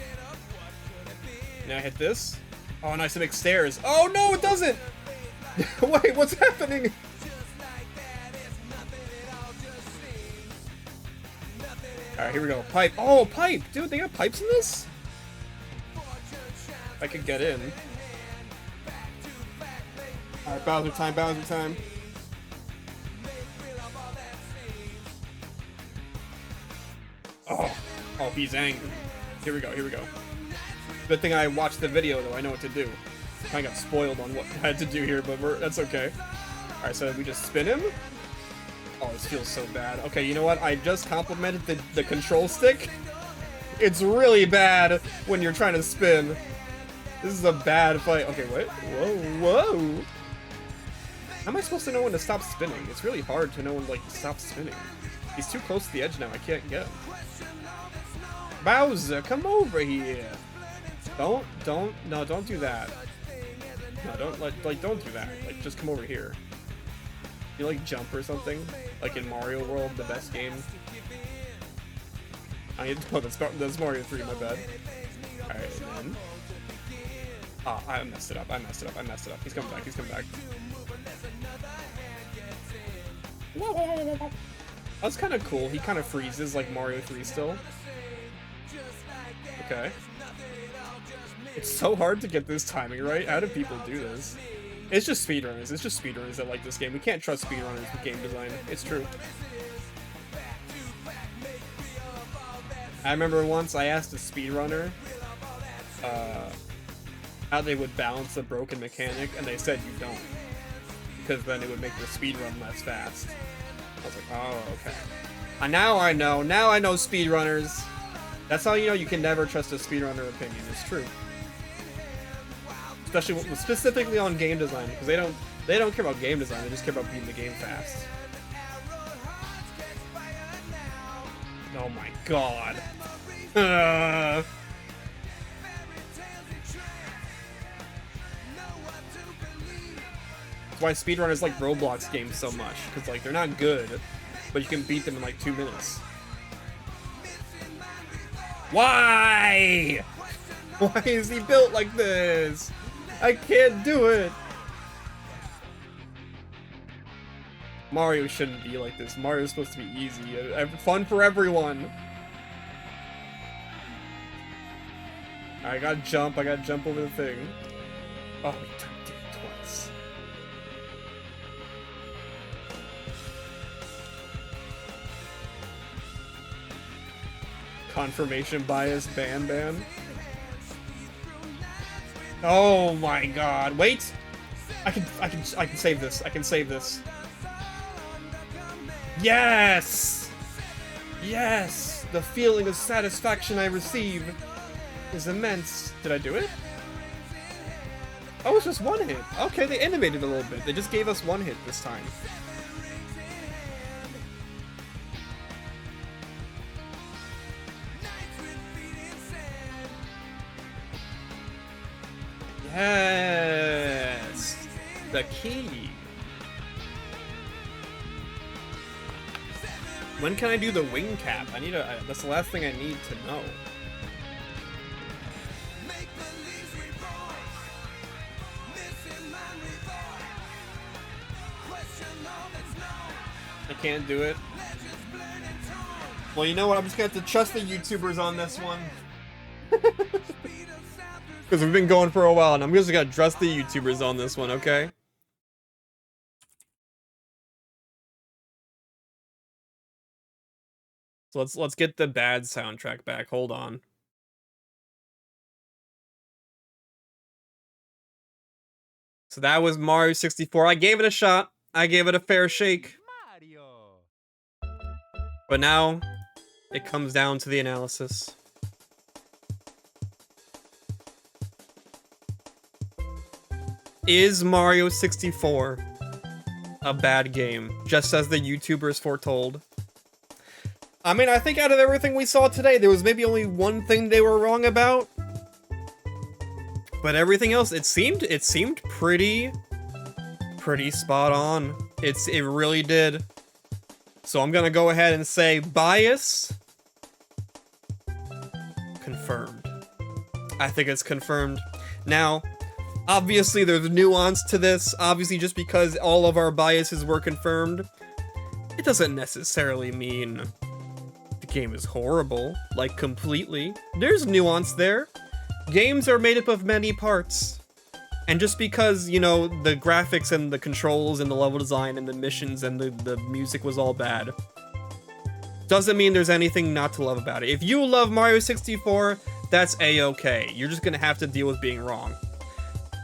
Now I hit this. Oh, nice to make stairs. Oh no, it doesn't! Wait, what's happening? Alright, here we go. Pipe. Oh, pipe! Dude, they got pipes in this? If I could get in. Alright, Bowser time, Bowser time. Oh, he's angry. Here we go, here we go. Good thing I watched the video, though. I know what to do. I got spoiled on what I had to do here, but that's okay. Alright, so we just spin him? Oh, this feels so bad. Okay, you know what? I just complimented the control stick. It's really bad when you're trying to spin. This is a bad fight. Okay, wait. Whoa, whoa. How am I supposed to know when to stop spinning? It's really hard to know when, like, to stop spinning. He's too close to the edge now. I can't get him. Bowser, come over here. Don't do that. No, don't do that. Like, just come over here. You like jump or something? Like in Mario World, the best game. That's Mario 3, my bad. Alright, and then... Ah, I messed it up. He's coming back, That's kind of cool. He kind of freezes like Mario 3 still. Okay. It's so hard to get this timing right. How do people do this? It's just speedrunners. That like this game. We can't trust speedrunners with game design. It's true. I remember once I asked a speedrunner how they would balance a broken mechanic, and they said you don't. Because then it would make the speedrun less fast. I was like, oh, okay. Now I know. Now I know speedrunners. That's how you know you can never trust a speedrunner opinion. It's true. Especially specifically on game design, because they don't care about game design. They just care about beating the game fast. Oh my god. That's why speedrunners like Roblox games so much, because like they're not good, but you can beat them in like 2 minutes. Why? Why is he built like this? I can't do it. Mario shouldn't be like this. Mario's supposed to be easy, fun for everyone. I gotta jump over the thing. Oh, he did it twice. Confirmation bias, ban. Oh my god. Wait! I can save this. I can save this. Yes! Yes! The feeling of satisfaction I receive is immense. Did I do it? Oh, it's just one hit. Okay, they animated a little bit. They just gave us one hit this time. Yes! The key. When can I do the wing cap? That's the last thing I need to know. I can't do it. Well, you know what? I'm just gonna have to trust the YouTubers on this one. Because we've been going for a while, and I'm just gonna trust the YouTubers on this one, okay? So let's get the bad soundtrack back. Hold on. So that was Mario 64. I gave it a shot. I gave it a fair shake. But now it comes down to the analysis. Is Mario 64 a bad game, just as the YouTubers foretold? I mean, I think out of everything we saw today, there was maybe only one thing they were wrong about. But everything else, it seemed pretty spot on. It really did. So I'm gonna go ahead and say bias confirmed. I think it's confirmed. Now, obviously there's nuance to this. Obviously, just because all of our biases were confirmed, it doesn't necessarily mean the game is horrible, like completely. There's nuance there. Games are made up of many parts. And just because, you know, the graphics and the controls and the level design and the missions and the music was all bad, doesn't mean there's anything not to love about it. If you love Mario 64, that's a-okay. You're just gonna have to deal with being wrong.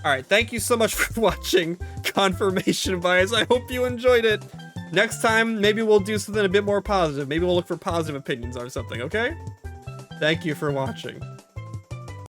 Alright, thank you so much for watching Confirmation Bias. I hope you enjoyed it. Next time, maybe we'll do something a bit more positive. Maybe we'll look for positive opinions or something, okay? Thank you for watching.